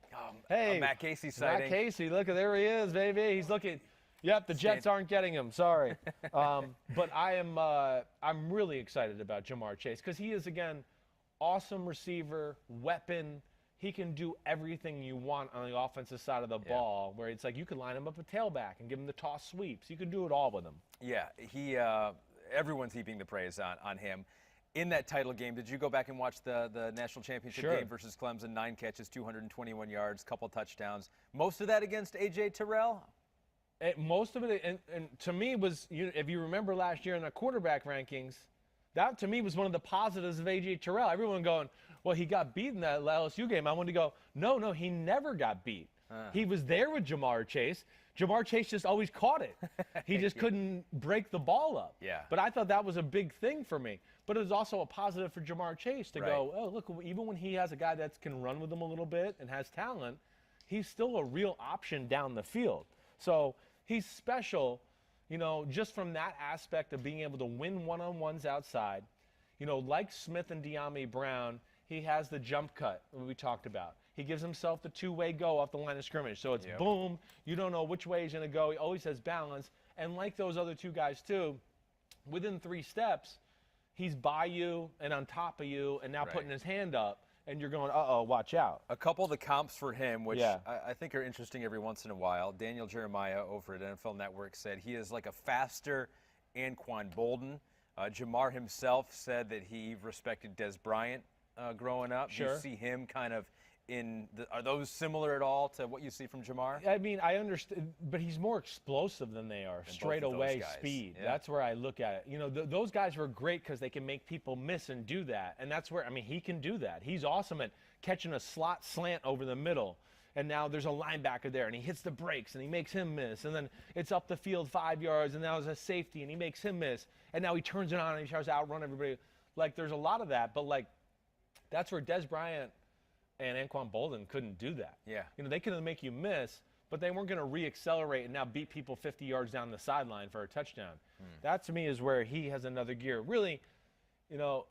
Hey, Matt Casey sighting. Matt Casey, look, there he is, baby. He's looking. Yep, the Jets aren't getting him. Sorry, but I'm really excited about Ja'Marr Chase because he is, again, awesome receiver, weapon. He can do everything you want on the offensive side of the ball, where it's like you can line him up a tailback and give him the toss sweeps. You can do it all with him. Yeah, he. Everyone's heaping the praise on him. In that title game, did you go back and watch the national championship game versus Clemson? 9 catches, 221 yards, couple touchdowns. Most of that against A.J. Terrell? Most of it, and to me, was, if you remember last year in the quarterback rankings, that to me was one of the positives of A.J. Terrell. Everyone going, well, he got beat in that LSU game. I wanted to go, no, he never got beat. He was there with Ja'Marr Chase. Ja'Marr Chase just always caught it. He just couldn't break the ball up. Yeah. But I thought that was a big thing for me. But it was also a positive for Ja'Marr Chase to go, oh, look, even when he has a guy that can run with him a little bit and has talent, he's still a real option down the field. So he's special, you know, just from that aspect of being able to win one-on-ones outside. You know, like Smith and Dyami Brown, he has the jump cut that we talked about. He gives himself the two-way go off the line of scrimmage. So it's boom. You don't know which way he's going to go. He always has balance. And like those other two guys, too, within 3 steps, he's by you and on top of you and now putting his hand up. And you're going, uh-oh, watch out. A couple of the comps for him, which I think are interesting every once in a while. Daniel Jeremiah over at NFL Network said he is like a faster Anquan Bolden. Ja'Marr himself said that he respected Des Bryant growing up. Do you see him kind of are those similar at all to what you see from Ja'Marr? I mean, I understand, but he's more explosive than they are. Straight away speed. Yeah. That's where I look at it. You know, those guys were great because they can make people miss and do that. And that's where, I mean, he can do that. He's awesome at catching a slot slant over the middle. And now there's a linebacker there, and he hits the brakes, and he makes him miss. And then it's up the field 5 yards, and now there's a safety, and he makes him miss. And now he turns it on, and he tries to outrun everybody. Like, there's a lot of that. But, like, that's where Des Bryant and Anquan Bolden couldn't do that. Yeah. You know, they couldn't make you miss, but they weren't going to re-accelerate and now beat people 50 yards down the sideline for a touchdown. That, to me, is where he has another gear. Really, you know,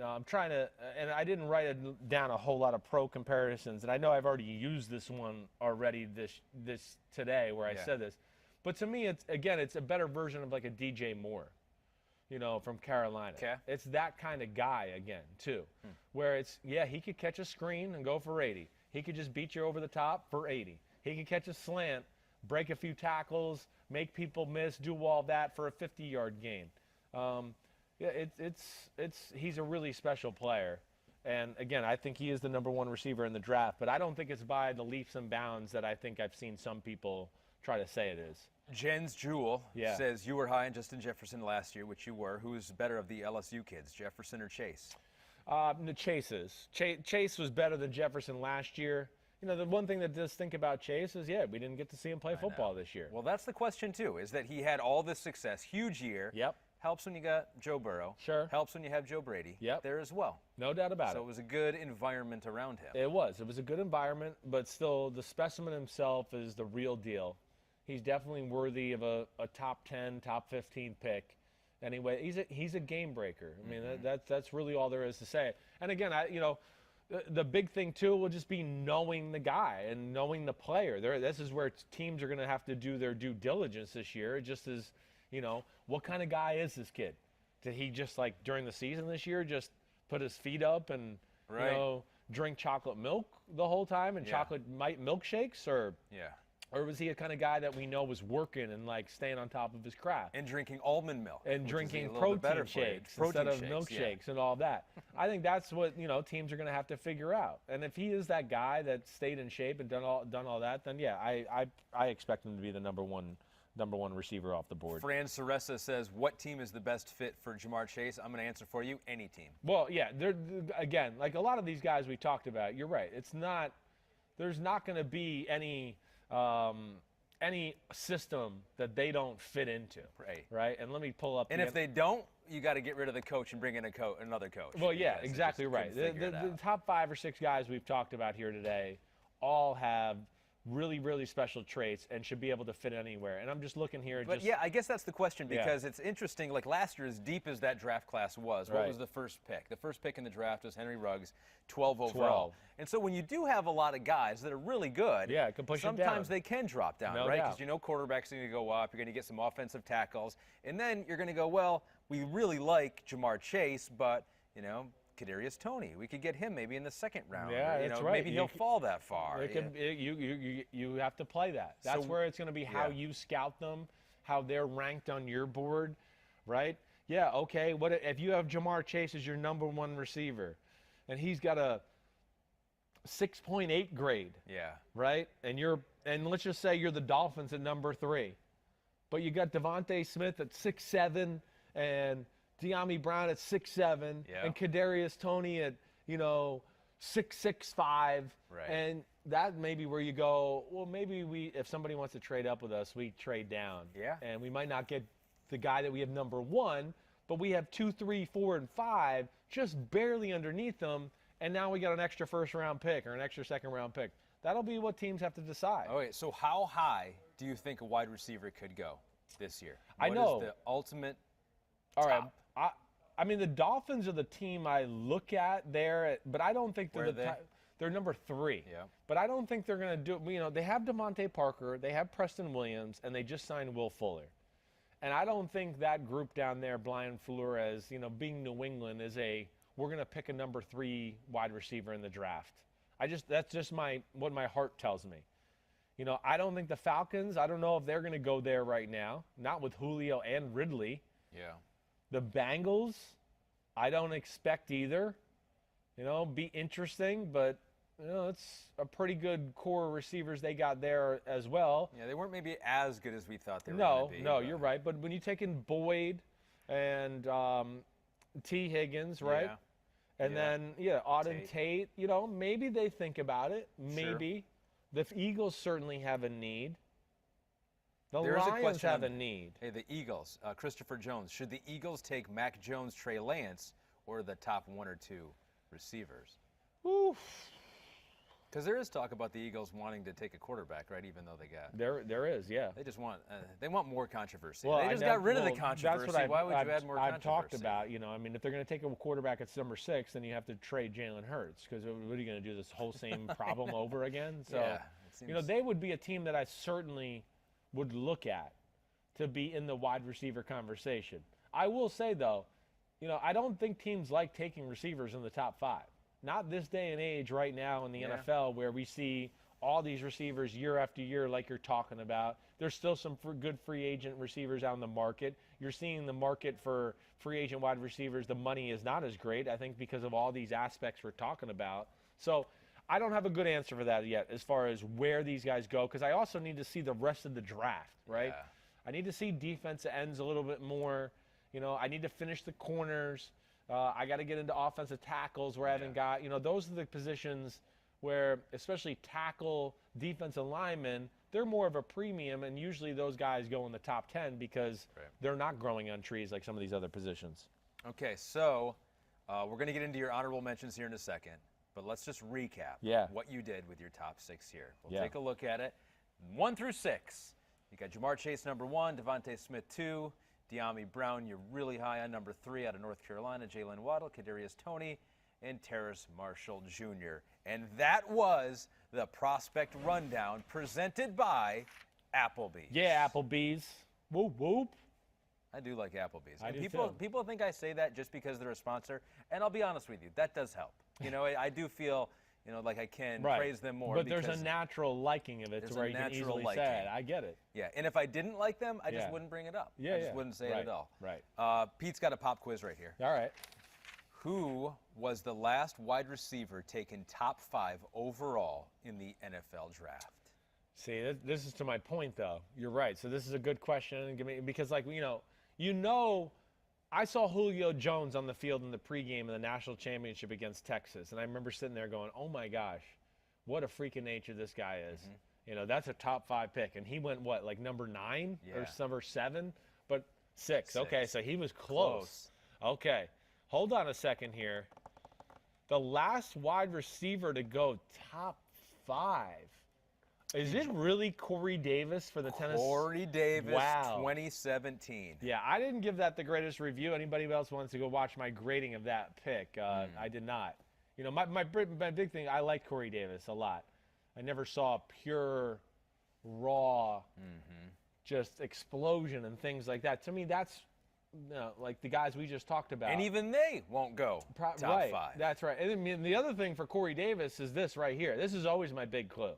I'm trying to, and I didn't write down a whole lot of pro comparisons, and I know I've already used this one already this today where I said this. But to me, it's a better version of like a DJ Moore. You know, from Carolina. Okay. It's that kind of guy again, too, where it's, he could catch a screen and go for 80. He could just beat you over the top for 80. He could catch a slant, break a few tackles, make people miss, do all that for a 50-yard gain. He's a really special player. And, again, I think he is the #1 receiver in the draft, but I don't think it's by the leaps and bounds that I think I've seen some people try to say it is. Jens Jewell says you were high on Justin Jefferson last year, which you were. Who's better of the LSU kids, Jefferson or Chase? Chase was better than Jefferson last year. You know, the one thing that does think about Chase is, we didn't get to see him play football this year. Well, that's the question, too, is that he had all this success, huge year. Yep. Helps when you got Joe Burrow. Sure. Helps when you have Joe Brady. Yep. There as well. No doubt about it. So it was a good environment around him. It was. It was a good environment, but still, the specimen himself is the real deal. He's definitely worthy of a top 10, top 15 pick. Anyway, he's a game breaker. I mean, that's really all there is to say. And again, the big thing too will just be knowing the guy and knowing the player. This is where teams are going to have to do their due diligence this year. It just is, what kind of guy is this kid? Did he just like during the season this year just put his feet up and drink chocolate milk the whole time and chocolate milkshakes, or was he a kind of guy that we know was working and like staying on top of his craft and drinking almond milk and drinking protein shakes instead of milkshakes and all that? I think that's what teams are going to have to figure out. And if he is that guy that stayed in shape and done all that, then I expect him to be the number one receiver off the board. Fran Saressa says, what team is the best fit for Ja'Marr Chase? I'm going to answer for you, any team. Well, yeah, again, like a lot of these guys we talked about, you're right. There's not going to be any system that they don't fit into. Right? And let me pull up. And if they don't, you got to get rid of the coach and bring in another coach. Well, yeah, exactly right. The top 5 or 6 guys we've talked about here today all have really, really special traits and should be able to fit anywhere. And I'm just looking here. But I guess that's the question, because it's interesting. Like last year, as deep as that draft class was, what was the first pick? The first pick in the draft was Henry Ruggs, 12 overall. And so when you do have a lot of guys that are really good, it can push sometimes they can drop down, no right? doubt. Because quarterbacks are going to go up. You're going to get some offensive tackles. And then you're going to go, well, we really like Ja'Marr Chase, but, Kadarius Toney, we could get him maybe in the second round. Yeah, that's right. Maybe he'll fall that far. You have to play that. That's where it's going to be how you scout them, how they're ranked on your board, right? Yeah, okay. What if you have Ja'Marr Chase as your number 1 receiver, and he's got a 6.8 grade? Yeah. Right. And let's just say you're the Dolphins at number 3, but you got Devontae Smith at 6'7" and De'Ami Brown at 6'7", and Kadarius Toney at 6'5", right. and that may be where you go, well, maybe if somebody wants to trade up with us, we trade down. Yeah. And we might not get the guy that we have number 1, but we have 2, 3, 4, and 5 just barely underneath them, and now we got an extra first-round pick or an extra second-round pick. That'll be what teams have to decide. Okay, so how high do you think a wide receiver could go this year? I know. What is the ultimate All right. top? I mean, the Dolphins are the team I look at there, but I don't think they're they're number 3. Yeah. But I don't think they're going to do it. They have Devontae Parker, they have Preston Williams, and they just signed Will Fuller. And I don't think that group down there, Brian Flores, being New England, is we're going to pick a number 3 wide receiver in the draft. That's just what my heart tells me. I don't think the Falcons, I don't know if they're going to go there right now, not with Julio and Ridley. Yeah. The Bengals, I don't expect either. Be interesting, but it's a pretty good core of receivers they got there as well. Yeah, they weren't maybe as good as we thought they were going to be. No, you're right. But when you take in Boyd and T. Higgins, right? Yeah. And then, Auden Tate, maybe they think about it. Maybe. Sure. The Eagles certainly have a need. The Lions have a need. Hey, the Eagles, Christopher Jones. Should the Eagles take Mac Jones, Trey Lance, or the top 1 or 2 receivers? Oof. Because there is talk about the Eagles wanting to take a quarterback, right? Even though they got there is, yeah. They just want more controversy. Well, they just got rid of the controversy. That's what Why would you add more controversy? I've talked about. If they're going to take a quarterback at number 6, then you have to trade Jalen Hurts, because what are you going to do, this whole same problem over again? So, they would be a team that I certainly would look at to be in the wide receiver conversation. I will say, though, I don't think teams like taking receivers in the top 5. Not this day and age right now in the NFL, where we see all these receivers year after year like you're talking about. There's still some good free agent receivers out in the market. You're seeing the market for free agent wide receivers, the money is not as great, I think, because of all these aspects we're talking about. So I don't have a good answer for that yet as far as where these guys go, because I also need to see the rest of the draft, right? Yeah. I need to see defensive ends a little bit more. I need to finish the corners. I got to get into offensive tackles where I haven't got, those are the positions where, especially tackle, defensive linemen, they're more of a premium, and usually those guys go in the top 10 because they're not growing on trees like some of these other positions. Okay, so we're going to get into your honorable mentions here in a second, but let's just recap what you did with your top 6 here. We'll take a look at it. 1 through 6. You got Ja'Marr Chase, number 1, Devontae Smith, 2, De'Ami Brown, you're really high on number 3 out of North Carolina, Jalen Waddle, Kadarius Toney, and Terrace Marshall Jr. And that was the Prospect Rundown presented by Applebee's. Yeah, Applebee's. Whoop, whoop. I do like Applebee's. I And do people, too. people think I say that just because they're a sponsor. And I'll be honest with you, that does help. You know, I do feel, you know, like I can praise them more. But there's because a natural liking of it there's to a where you can natural easily say liking. it. I get it. Yeah, and if I didn't like them, I just Yeah. wouldn't bring it up. Yeah, I just yeah. wouldn't say it Right, at all. right. Pete's got a pop quiz right here. All right. Who was the last wide receiver taken top 5 overall in the NFL draft? See, this is to my point, though. You're right. So this is a good question, because, like, you know, I saw Julio Jones on the field in the pregame of the national championship against Texas, and I remember sitting there going, "Oh my gosh, what a freak of nature this guy is." You know, that's a top 5 pick, and he went what, like number 9 or Yeah. number 7, but 6. Okay, so he was close. Okay, hold on a second here. The last wide receiver to go top 5. Is it really Corey Davis for the Tennessee? Corey Davis, Wow. 2017. Yeah, I didn't give that the greatest review. Anybody else wants to go watch my grading of that pick? I did not. You know, my big thing, I liked Corey Davis a lot. I never saw pure, raw, just explosion and things like that. To me, that's like the guys we just talked about. And even they won't go top right, 5. That's right. And I mean, the other thing for Corey Davis is this right here. This is always my big clue.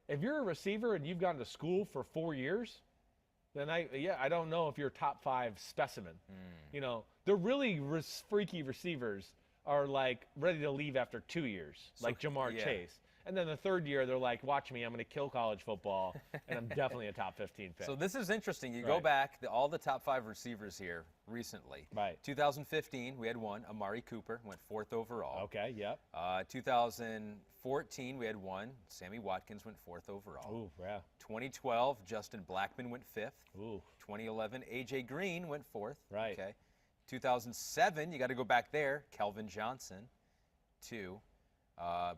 If you're a receiver and you've gone to school for 4 years, then I don't know if you're a top 5 specimen. You know, the really freaky receivers are like ready to leave after 2 years, like Jamar Chase. And then the third year, they're like, watch me, I'm going to kill college football, and I'm definitely a top 15 pick. So this is interesting. You go back, all the top 5 receivers here recently. Right. 2015, we had one, Amari Cooper, went 4th overall. Okay, yep. 2014, we had one, Sammy Watkins went 4th overall. Ooh, yeah. 2012, Justin Blackmon went 5th. Ooh. 2011, A.J. Green went 4th. Right. Okay. 2007, you got to go back there, Kelvin Johnson, 2.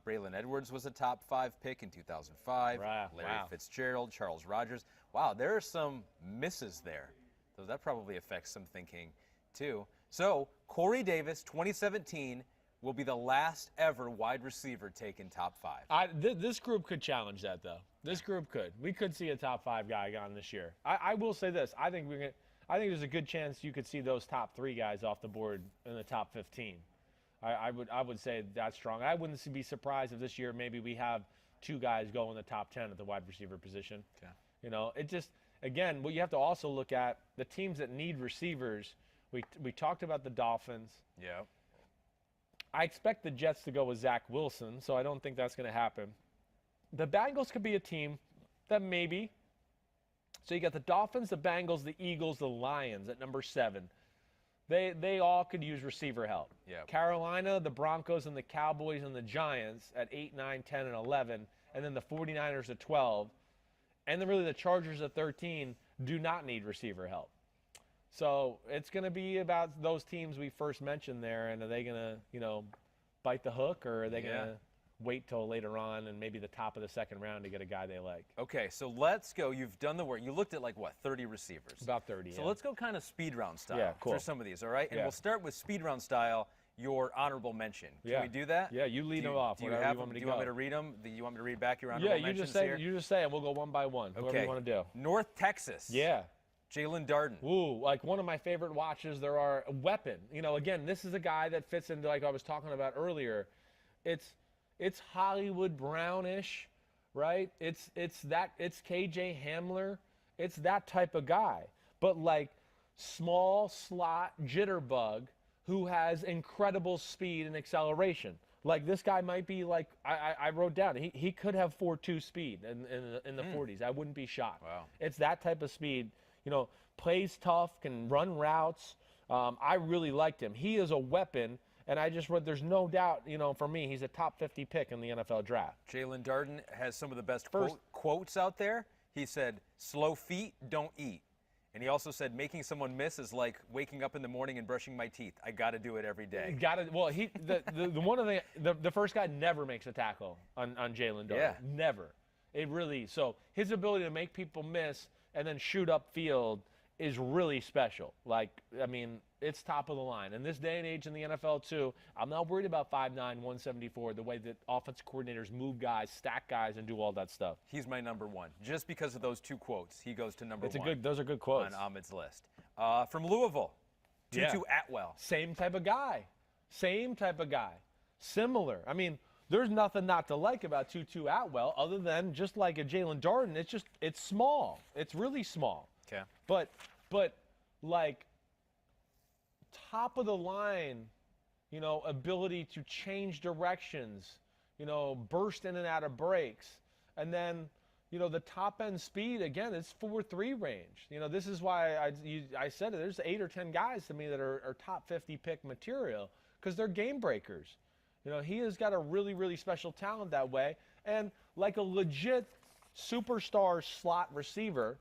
Braylon Edwards was a top 5 pick in 2005. Wow. Larry Wow. Fitzgerald, Charles Rogers. Wow, there are some misses there. So that probably affects some thinking too. So Corey Davis, 2017, will be the last ever wide receiver taken top 5. This group could challenge that, though. This group could. We could see a top 5 guy gone this year. I will say this. I think there's a good chance you could see those top 3 guys off the board in the top 15. I would say that's strong. I wouldn't be surprised if this year maybe we have 2 guys go in the top 10 at the wide receiver position. Okay. You know, it just, again, what you have to also look at, the teams that need receivers. We talked about the Dolphins. Yeah. I expect the Jets to go with Zach Wilson, so I don't think that's going to happen. The Bengals could be a team that maybe. So you got the Dolphins, the Bengals, the Eagles, the Lions at number 7. They all could use receiver help. Yep. Carolina, the Broncos, and the Cowboys and the Giants at 8, 9, 10, and 11, and then the 49ers at 12, and then really the Chargers at 13 do not need receiver help. So it's going to be about those teams we first mentioned there, and are they going to, bite the hook, or are they going to wait till later on and maybe the top of the second round to get a guy they like? Okay, so let's go. You've done the work. You looked at 30 receivers. About 30. So yeah. let's go kind of speed round style Yeah, cool. for some of these, all right? And Yeah. we'll start with speed round style, your honorable mention. Can Yeah. we do that? Yeah, you lead them off. Do you whatever have you want me them? to Do you want me go. to read them? Do you want me to read back your honorable Yeah, you mentions just say here? you just say, and we'll go one by one. Whatever Okay. you want to do. North Texas. Yeah. Jalen Darden. Ooh, like one of my favorite watches. There are a weapon. Again, this is a guy that fits into, like I was talking about earlier. It's Hollywood Brownish, right? It's KJ Hamler. It's that type of guy. But like small slot jitterbug who has incredible speed and acceleration. Like this guy might be like I wrote down. He could have 4.2 speed in the 40s. I wouldn't be shocked. Wow. It's that type of speed. Plays tough, can run routes. I really liked him. He is a weapon. And I just read, there's no doubt, for me, he's a top 50 pick in the NFL draft. Jalen Darden has some of the best First- quotes out there. He said, "Slow feet don't eat." And he also said, "Making someone miss is like waking up in the morning and brushing my teeth. I got to do it every day." Got it. Well, the first guy never makes a tackle on Jalen Darden. Yeah. Never. So his ability to make people miss and then shoot upfield is really special. Like, I mean, it's top of the line. In this day and age in the NFL, too, I'm not worried about 5'9", 174, the way that offensive coordinators move guys, stack guys, and do all that stuff. He's my number one. Just because of those two quotes, he goes to number one. Those are good quotes. On Ahmed's list. From Louisville, Tutu Atwell. Same type of guy. Similar. I mean, there's nothing not to like about Tutu Atwell other than just like a Jalen Darden. It's small. It's really small. Okay. But like top of the line, ability to change directions, burst in and out of breaks. And then, the top end speed, again, it's 4.3 range. This is why I said it. There's 8 or 10 guys to me that are top 50 pick material because they're game breakers. He has got a really, really special talent that way. And like a legit superstar slot receiver,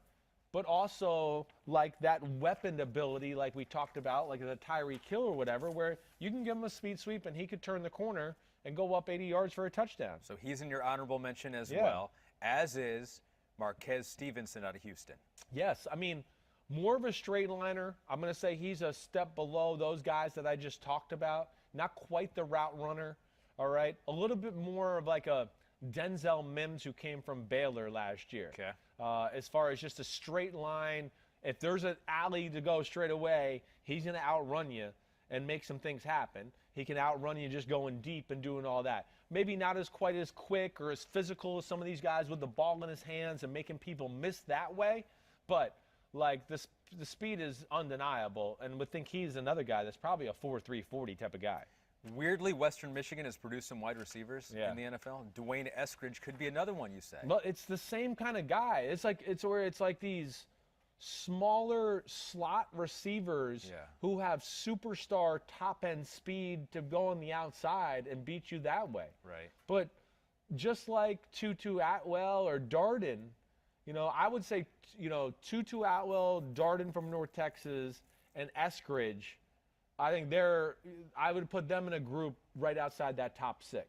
but also like that weapon ability like we talked about, like the Tyreek Hill or whatever, where you can give him a speed sweep and he could turn the corner and go up 80 yards for a touchdown. So he's in your honorable mention as well, as is Marquez Stevenson out of Houston. Yes, I mean, more of a straight liner. I'm going to say he's a step below those guys that I just talked about. Not quite the route runner, all right? A little bit more of like a Denzel Mims who came from Baylor last year. Okay. As far as just a straight line, if there's an alley to go straight away, he's going to outrun you and make some things happen. He can outrun you just going deep and doing all that. Maybe not as quite as quick or as physical as some of these guys with the ball in his hands and making people miss that way, but like the speed is undeniable, and would think he's another guy that's probably a 4.3 40 type of guy. Weirdly, Western Michigan has produced some wide receivers in the NFL. Dwayne Eskridge could be another one, you say. But it's the same kind of guy. It's like these smaller slot receivers who have superstar top-end speed to go on the outside and beat you that way. Right. But just like Tutu Atwell or Darden, I would say, Tutu Atwell, Darden from North Texas, and Eskridge, I would put them in a group right outside that top 6,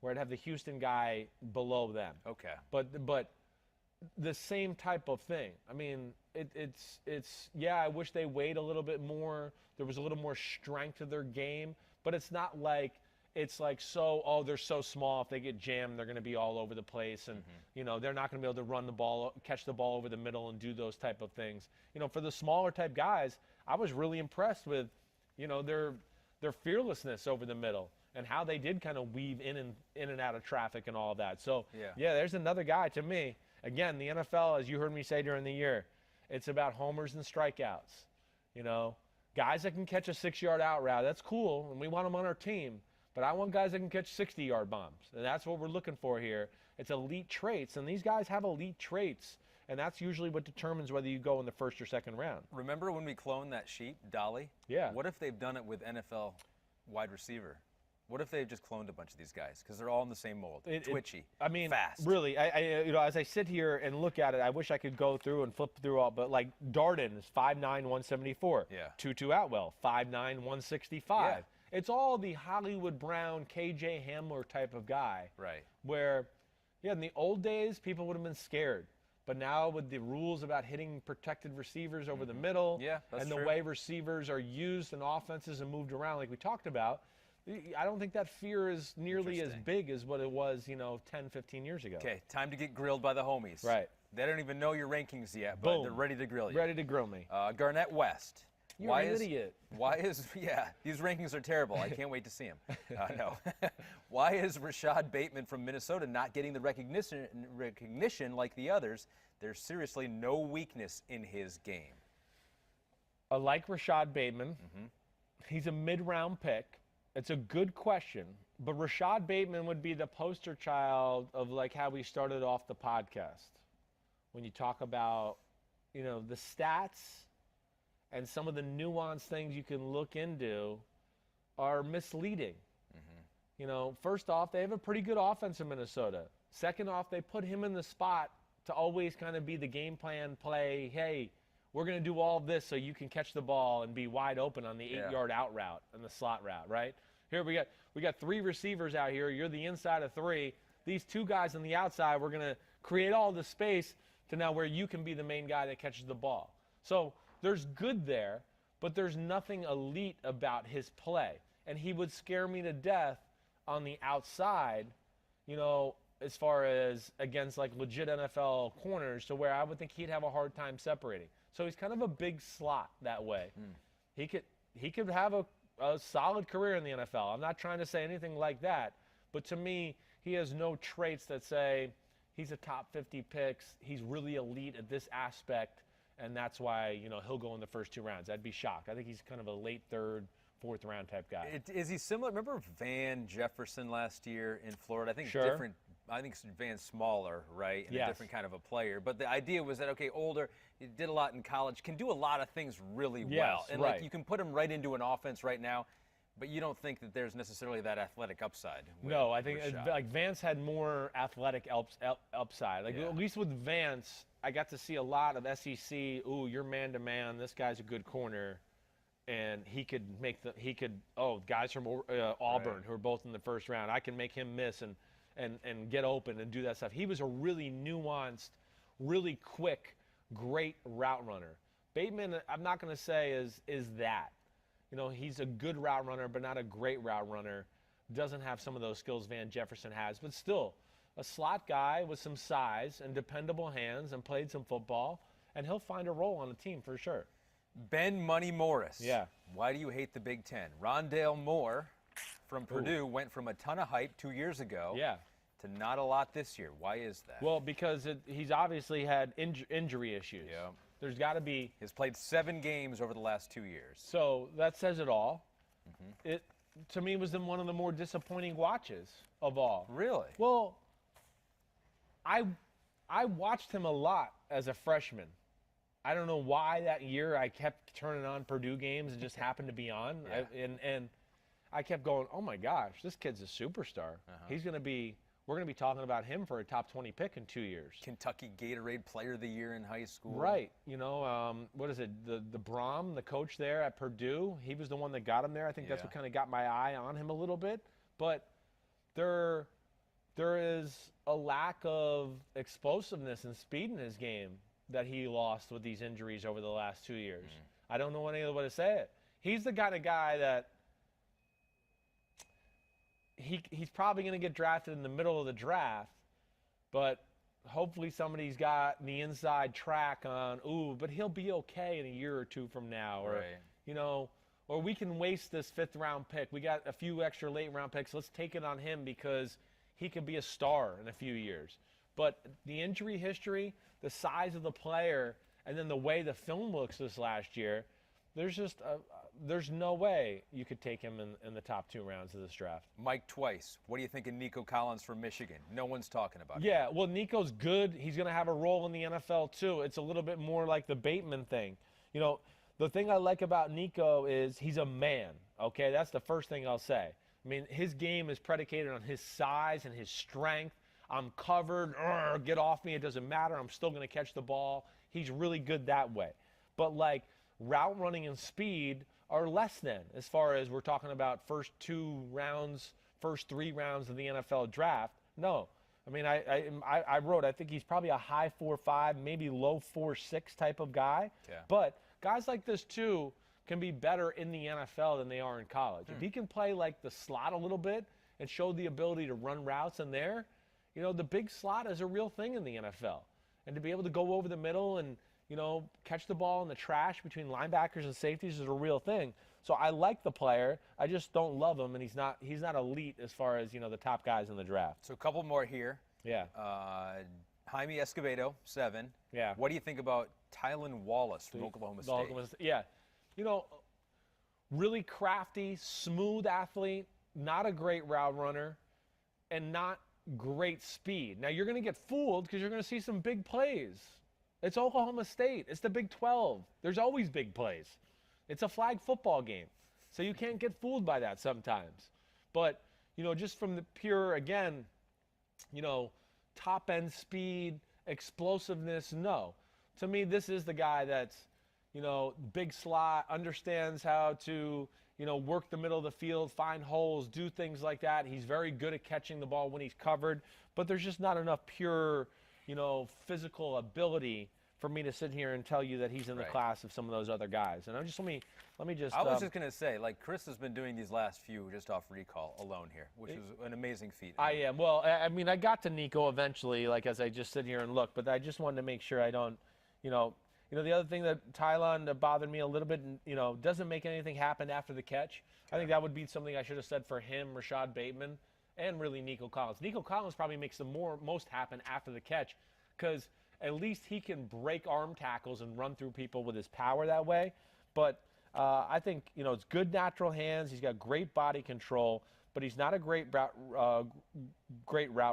where I'd have the Houston guy below them. Okay. But the same type of thing. I mean, it's I wish they weighed a little bit more. There was a little more strength to their game, but it's not like they're so small. If they get jammed, they're going to be all over the place, and they're not going to be able to run the ball, catch the ball over the middle, and do those type of things. For the smaller type guys, I was really impressed with, their fearlessness over the middle and how they did kind of weave in and out of traffic and all of that. So there's another guy to me. Again, the NFL, as you heard me say during the year, it's about homers and strikeouts. Guys that can catch a 6-yard out route, that's cool, and we want them on our team. But I want guys that can catch 60-yard bombs, and that's what we're looking for here. It's elite traits, and these guys have elite traits, and that's usually what determines whether you go in the first or second round. Remember when we cloned that sheep, Dolly? Yeah. What if they've done it with NFL wide receiver? What if they've just cloned a bunch of these guys? Because they're all in the same mold. Twitchy, fast. Really, as I sit here and look at it, I wish I could go through and flip through all, but like Darden is 5'9", 174. Yeah. Tutu Atwell, 5'9", 165. Yeah. It's all the Hollywood Brown, KJ Hamler type of guy. Right. Where, in the old days, people would have been scared. But now with the rules about hitting protected receivers over the middle and the way receivers are used in offenses and moved around like we talked about, I don't think that fear is nearly as big as what it was, 10, 15 years ago. Okay, time to get grilled by the homies. Right. They don't even know your rankings yet, but they're ready to grill you. Ready to grill me. Garnett West. You're an idiot. These rankings are terrible. I can't wait to see them. No. Why is Rashad Bateman from Minnesota not getting the recognition like the others? There's seriously no weakness in his game. I like Rashad Bateman. He's a mid-round pick. It's a good question, but Rashad Bateman would be the poster child of like how we started off the podcast. When you talk about, the stats and some of the nuanced things you can look into are misleading. First off, they have a pretty good offense in Minnesota. Second off, they put him in the spot to always kind of be the game plan play. Hey, we're going to do all of this so you can catch the ball and be wide open on the 8-yard out route and the slot route, right? Here we got 3 receivers out here. You're the inside of 3. These 2 guys on the outside, we're going to create all the space to now where you can be the main guy that catches the ball. So there's good there, but there's nothing elite about his play. And he would scare me to death on the outside, you know, as far as against like legit NFL corners, to where I would think he'd have a hard time separating. So he's kind of a big slot that way. He could have a solid career in the NFL. I'm not trying to say anything like that, but to me, he has no traits that say he's a top 50 picks, he's really elite at this aspect, and that's why, you know, he'll go in the first 2 rounds. I'd be shocked. I think he's kind of a late 3rd, 4th round type guy. Is he similar? Remember Van Jefferson last year in Florida? I think Sure. different. I think Van's smaller, right? And Yes. a different kind of a player. But the idea was that, okay, older, he did a lot in college, can do a lot of things really well. Yes, And right. like you can put him right into an offense right now, but you don't think that there's necessarily that athletic upside. No, I think Rashad. like Vance had more athletic upside. Like Yeah. at least with Vance, I got to see a lot of SEC. Ooh, you're man to man. This guy's a good corner, and he could make guys from Auburn Right. who are both in the first round. I can make him miss and get open and do that stuff. He was a really nuanced, really quick, great route runner. Bateman, I'm not going to say is that. You know, he's a good route runner, but not a great route runner. Doesn't have some of those skills Van Jefferson has, but still a slot guy with some size and dependable hands and played some football, and he'll find a role on the team for sure. Ben Money Morris. Yeah. Why do you hate the Big Ten? Rondale Moore from Purdue went from a ton of hype 2 years ago Yeah. to not a lot this year. Why is that? Well, because he's obviously had injury issues. Yeah. There's got to be. He's played 7 games over the last 2 years. So that says it all. It, to me, was one of the more disappointing watches of all. Really? Well, I watched him a lot as a freshman. I don't know why that year I kept turning on Purdue games and just happened to be on. Yeah. And I kept going, oh my gosh, this kid's a superstar. We're going to be talking about him for a top 20 pick in 2 years. Kentucky Gatorade Player of the Year in high school. Right. You know, what is it? The Brom, the coach there at Purdue, he was the one that got him there. I think that's Yeah. what kind of got my eye on him a little bit. But there is a lack of explosiveness and speed in his game that he lost with these injuries over the last 2 years. I don't know any other way to say it. He's the kind of guy that he's probably going to get drafted in the middle of the draft, but hopefully somebody's got the inside track on, but he'll be okay in a year or 2 from now. Or, Right. you know, or we can waste this 5th round pick. We got a few extra late round picks. Let's take it on him because he could be a star in a few years. But the injury history, the size of the player, and then the way the film looks this last year, there's no way you could take him in the top 2 rounds of this draft. Mike Twice. What do you think of Nico Collins from Michigan? No one's talking about him. Yeah, well, Nico's good. He's going to have a role in the NFL too. It's a little bit more like the Bateman thing. You know, the thing I like about Nico is he's a man, okay? That's the first thing I'll say. I mean, his game is predicated on his size and his strength. I'm covered. Get off me. It doesn't matter. I'm still going to catch the ball. He's really good that way. But, like, route running and speed are less than as far as we're talking about first 3 rounds of the NFL draft. No. I mean, I wrote, I think he's probably a high 4.5, maybe low 4.6 type of guy. Yeah. But guys like this, too, can be better in the NFL than they are in college. If he can play like the slot a little bit and show the ability to run routes in there, you know, the big slot is a real thing in the NFL. And to be able to go over the middle and, you know, catch the ball in the trash between linebackers and safeties is a real thing. So I like the player. I just don't love him, and he's not elite as far as, you know, the top guys in the draft. So a couple more here. Yeah. Jaime Escobedo, 7. Yeah. What do you think about Tylan Wallace from Oklahoma State? Yeah. You know, really crafty, smooth athlete, not a great route runner, and not great speed. Now, you're going to get fooled because you're going to see some big plays. It's Oklahoma State. It's the Big 12. There's always big plays. It's a flag football game. So you can't get fooled by that sometimes. But, you know, just from the pure, again, you know, top-end speed, explosiveness, no. To me, this is the guy that's, you know, big slot, understands how to, you know, work the middle of the field, find holes, do things like that. He's very good at catching the ball when he's covered, but there's just not enough pure, you know, physical ability for me to sit here and tell you that he's in the Right. class of some of those other guys. And let me just. I was just going to say, like, Chris has been doing these last few just off recall alone here, which is an amazing feat. I am. Well, I mean, I got to Nico eventually, like as I just sit here and look, but I just wanted to make sure I don't, the other thing that Tylon that bothered me a little bit, doesn't make anything happen after the catch. I think that would be something I should have said for him, Rashad Bateman, and really Nico Collins. Nico Collins probably makes the most happen after the catch, because at least he can break arm tackles and run through people with his power that way. But I think, it's good natural hands. He's got great body control, but he's not a great route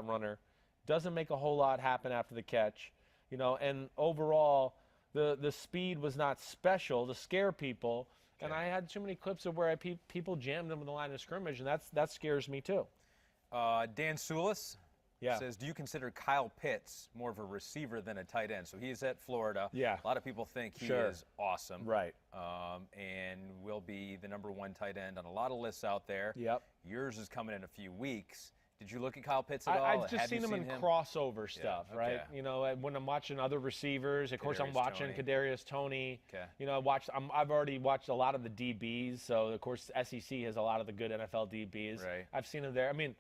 runner. Doesn't make a whole lot happen after the catch, and overall the speed was not special to scare people. Okay. And I had too many clips of where people jammed him in the line of scrimmage, and that scares me too. Dan Sulis says, do you consider Kyle Pitts more of a receiver than a tight end? So he's at Florida. Yeah. A lot of people think he is awesome. Right. And will be the =1 tight end on a lot of lists out there. Yep. Yours is coming in a few weeks. Did you look at Kyle Pitts at all? I've just seen him in crossover stuff, right? Okay. When I'm watching other receivers, of course I'm watching Kadarius Toney. Okay. I've already watched a lot of the DBs, so of course SEC has a lot of the good NFL DBs. Right. I've seen him there. I mean,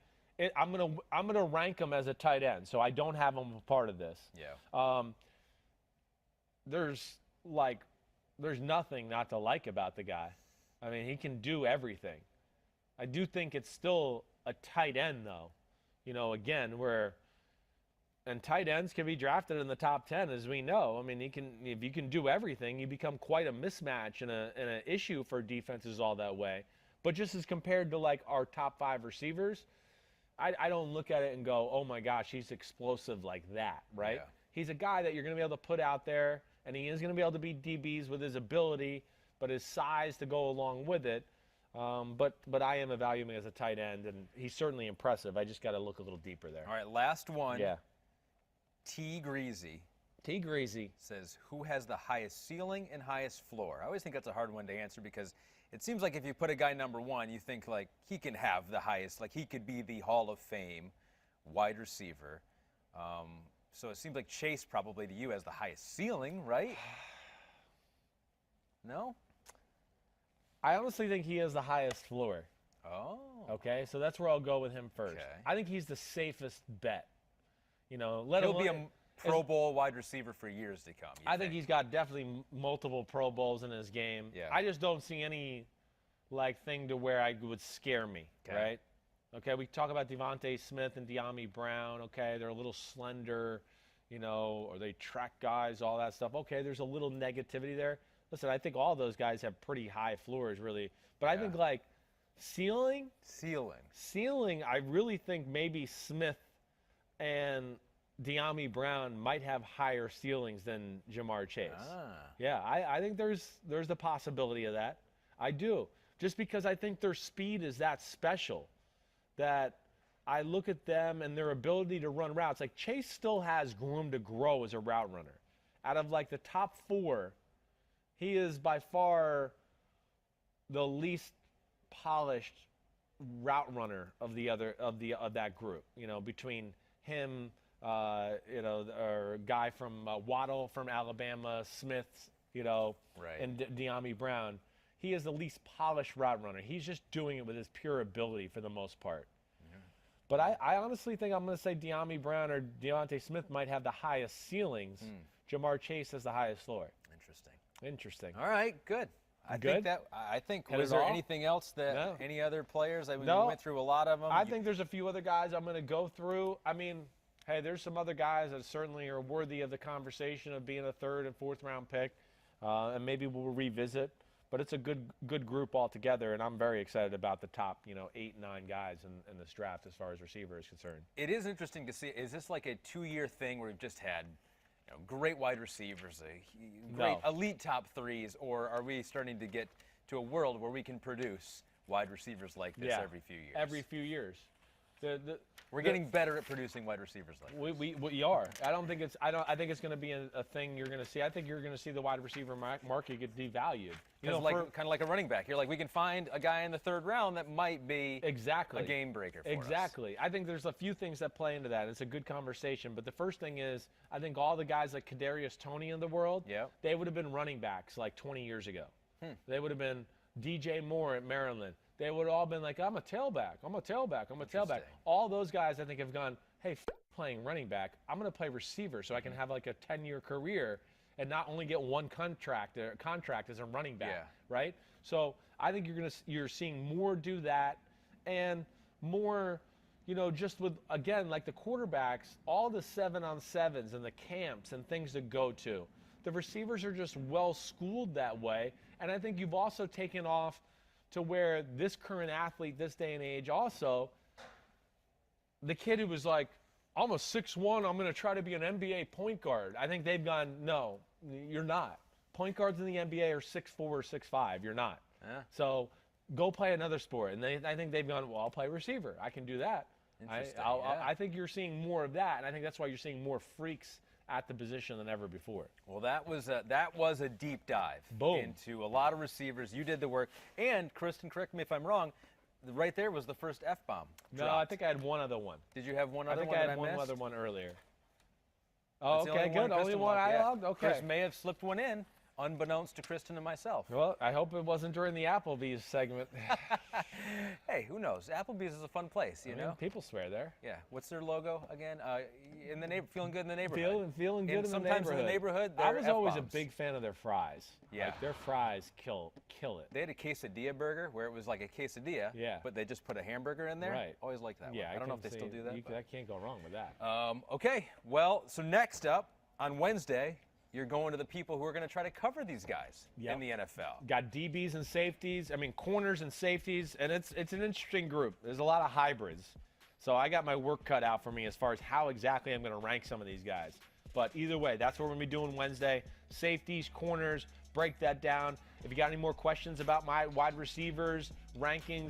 I'm gonna rank him as a tight end, so I don't have him a part of this. Yeah. There's nothing not to like about the guy. I mean, he can do everything. I do think it's still a tight end, though. Again, and tight ends can be drafted in the top 10, as we know. I mean, if you can do everything, you become quite a mismatch and an issue for defenses all that way. But just as compared to like our top 5 receivers, I don't look at it and go, oh my gosh, he's explosive like that, right? Yeah. He's a guy that you're going to be able to put out there, and he is going to be able to beat DBs with his ability, but his size to go along with it. But I am evaluating him as a tight end, and he's certainly impressive. I just got to look a little deeper there. All right, last one. Yeah. T. Greasy says, who has the highest ceiling and highest floor? I always think that's a hard one to answer, because it seems like if you put a guy #1, you think like he can have the highest, like he could be the Hall of Fame wide receiver. So it seems like Chase probably to you has the highest ceiling, right? No? I honestly think he has the highest floor. Oh. Okay, so that's where I'll go with him first. Okay. I think he's the safest bet. He'll be a Pro Bowl wide receiver for years to come. I think he's got definitely multiple Pro Bowls in his game. Yeah. I just don't see any thing to where I would scare me, right? Okay, we talk about Devontae Smith and De'Ami Brown. Okay, they're a little slender, or they track guys, all that stuff. Okay, there's a little negativity there. Listen, I think all those guys have pretty high floors, really. But I think ceiling, I really think maybe Smith and De'Ami Brown might have higher ceilings than Ja'Marr Chase. Yeah, I think there's the possibility of that. I do. Just because I think their speed is that special, that I look at them and their ability to run routes. Like, Chase still has room to grow as a route runner. Out of the top 4, he is by far the least polished route runner of that group. Between him, or a guy from Waddle from Alabama, Smith, and De'Ami Brown. He is the least polished route runner. He's just doing it with his pure ability for the most part. Yeah. But I honestly think I'm going to say De'Ami Brown or Devontae Smith might have the highest ceilings. Ja'Marr Chase has the highest floor. Interesting. All right, good. I think was there anything else that any other players? We went through a lot of them. I think there's a few other guys I'm going to go through. I mean, hey, there's some other guys that certainly are worthy of the conversation of being a 3rd and 4th round pick, and maybe we'll revisit. But it's a good group altogether, and I'm very excited about the top 8, 9 guys in this draft as far as receiver is concerned. It is interesting to see. Is this like a 2-year thing where we've just had great wide receivers, great elite top 3s, or are we starting to get to a world where we can produce wide receivers like this every few years? Every few years. We're getting better at producing wide receivers like this. We are. I don't think it's. I think it's going to be a thing you're going to see. I think you're going to see the wide receiver market get devalued. You know, kind of like a running back. You're like, we can find a guy in the 3rd round that might be exactly a game breaker for exactly. us. I think there's a few things that play into that. It's a good conversation. But the first thing is, I think all the guys like Kadarius Toney in the world, they would have been running backs like 20 years ago. They would have been DJ Moore at Maryland. They would have all been like, I'm a tailback. I'm a tailback. I'm a tailback. All those guys, I think, have gone, hey, playing running back. I'm going to play receiver so I can have like a 10-year career and not only get one contract as a running back, right? So I think you're seeing more do that, and more, you know, just with, again, like the quarterbacks, all the 7-on-7s and the camps and things to go to. The receivers are just well schooled that way, and I think you've also taken off to where this current athlete, this day and age, also, the kid who was like, I'm a 6'1", I'm going to try to be an NBA point guard. I think they've gone, no, you're not. Point guards in the NBA are 6'4" or 6'5". You're not. So go play another sport. And I think they've gone, well, I'll play receiver. I can do that. I think you're seeing more of that, and I think that's why you're seeing more freaks at the position than ever before. Well, that was a deep dive into a lot of receivers. You did the work. And, Kristen, correct me if I'm wrong, right there was the first F-bomb. No, I think I had one other one. Did you have one other one? I think I had one other one earlier. Oh, okay, good. Only one I logged? Okay. Chris may have slipped one in, unbeknownst to Kristen and myself. Well, I hope it wasn't during the Applebee's segment. Hey, who knows? Applebee's is a fun place, you know? People swear there. Yeah. What's their logo again? In the feeling good in the neighborhood. Feeling good in the neighborhood. Sometimes in the neighborhood, I was always a big fan of their fries. Yeah. Like, their fries kill it. They had a quesadilla burger where it was like a quesadilla, but they just put a hamburger in there. Right. Always liked that one. I don't know if they still do that. I can't go wrong with that. Okay. Well, so next up on Wednesday, you're going to the people who are going to try to cover these guys in the NFL. Got DBs and safeties. I mean, corners and safeties, and it's an interesting group. There's a lot of hybrids. So I got my work cut out for me as far as how exactly I'm going to rank some of these guys. But either way, that's what we're going to be doing Wednesday. Safeties, corners, break that down. If you got any more questions about my wide receivers, rankings,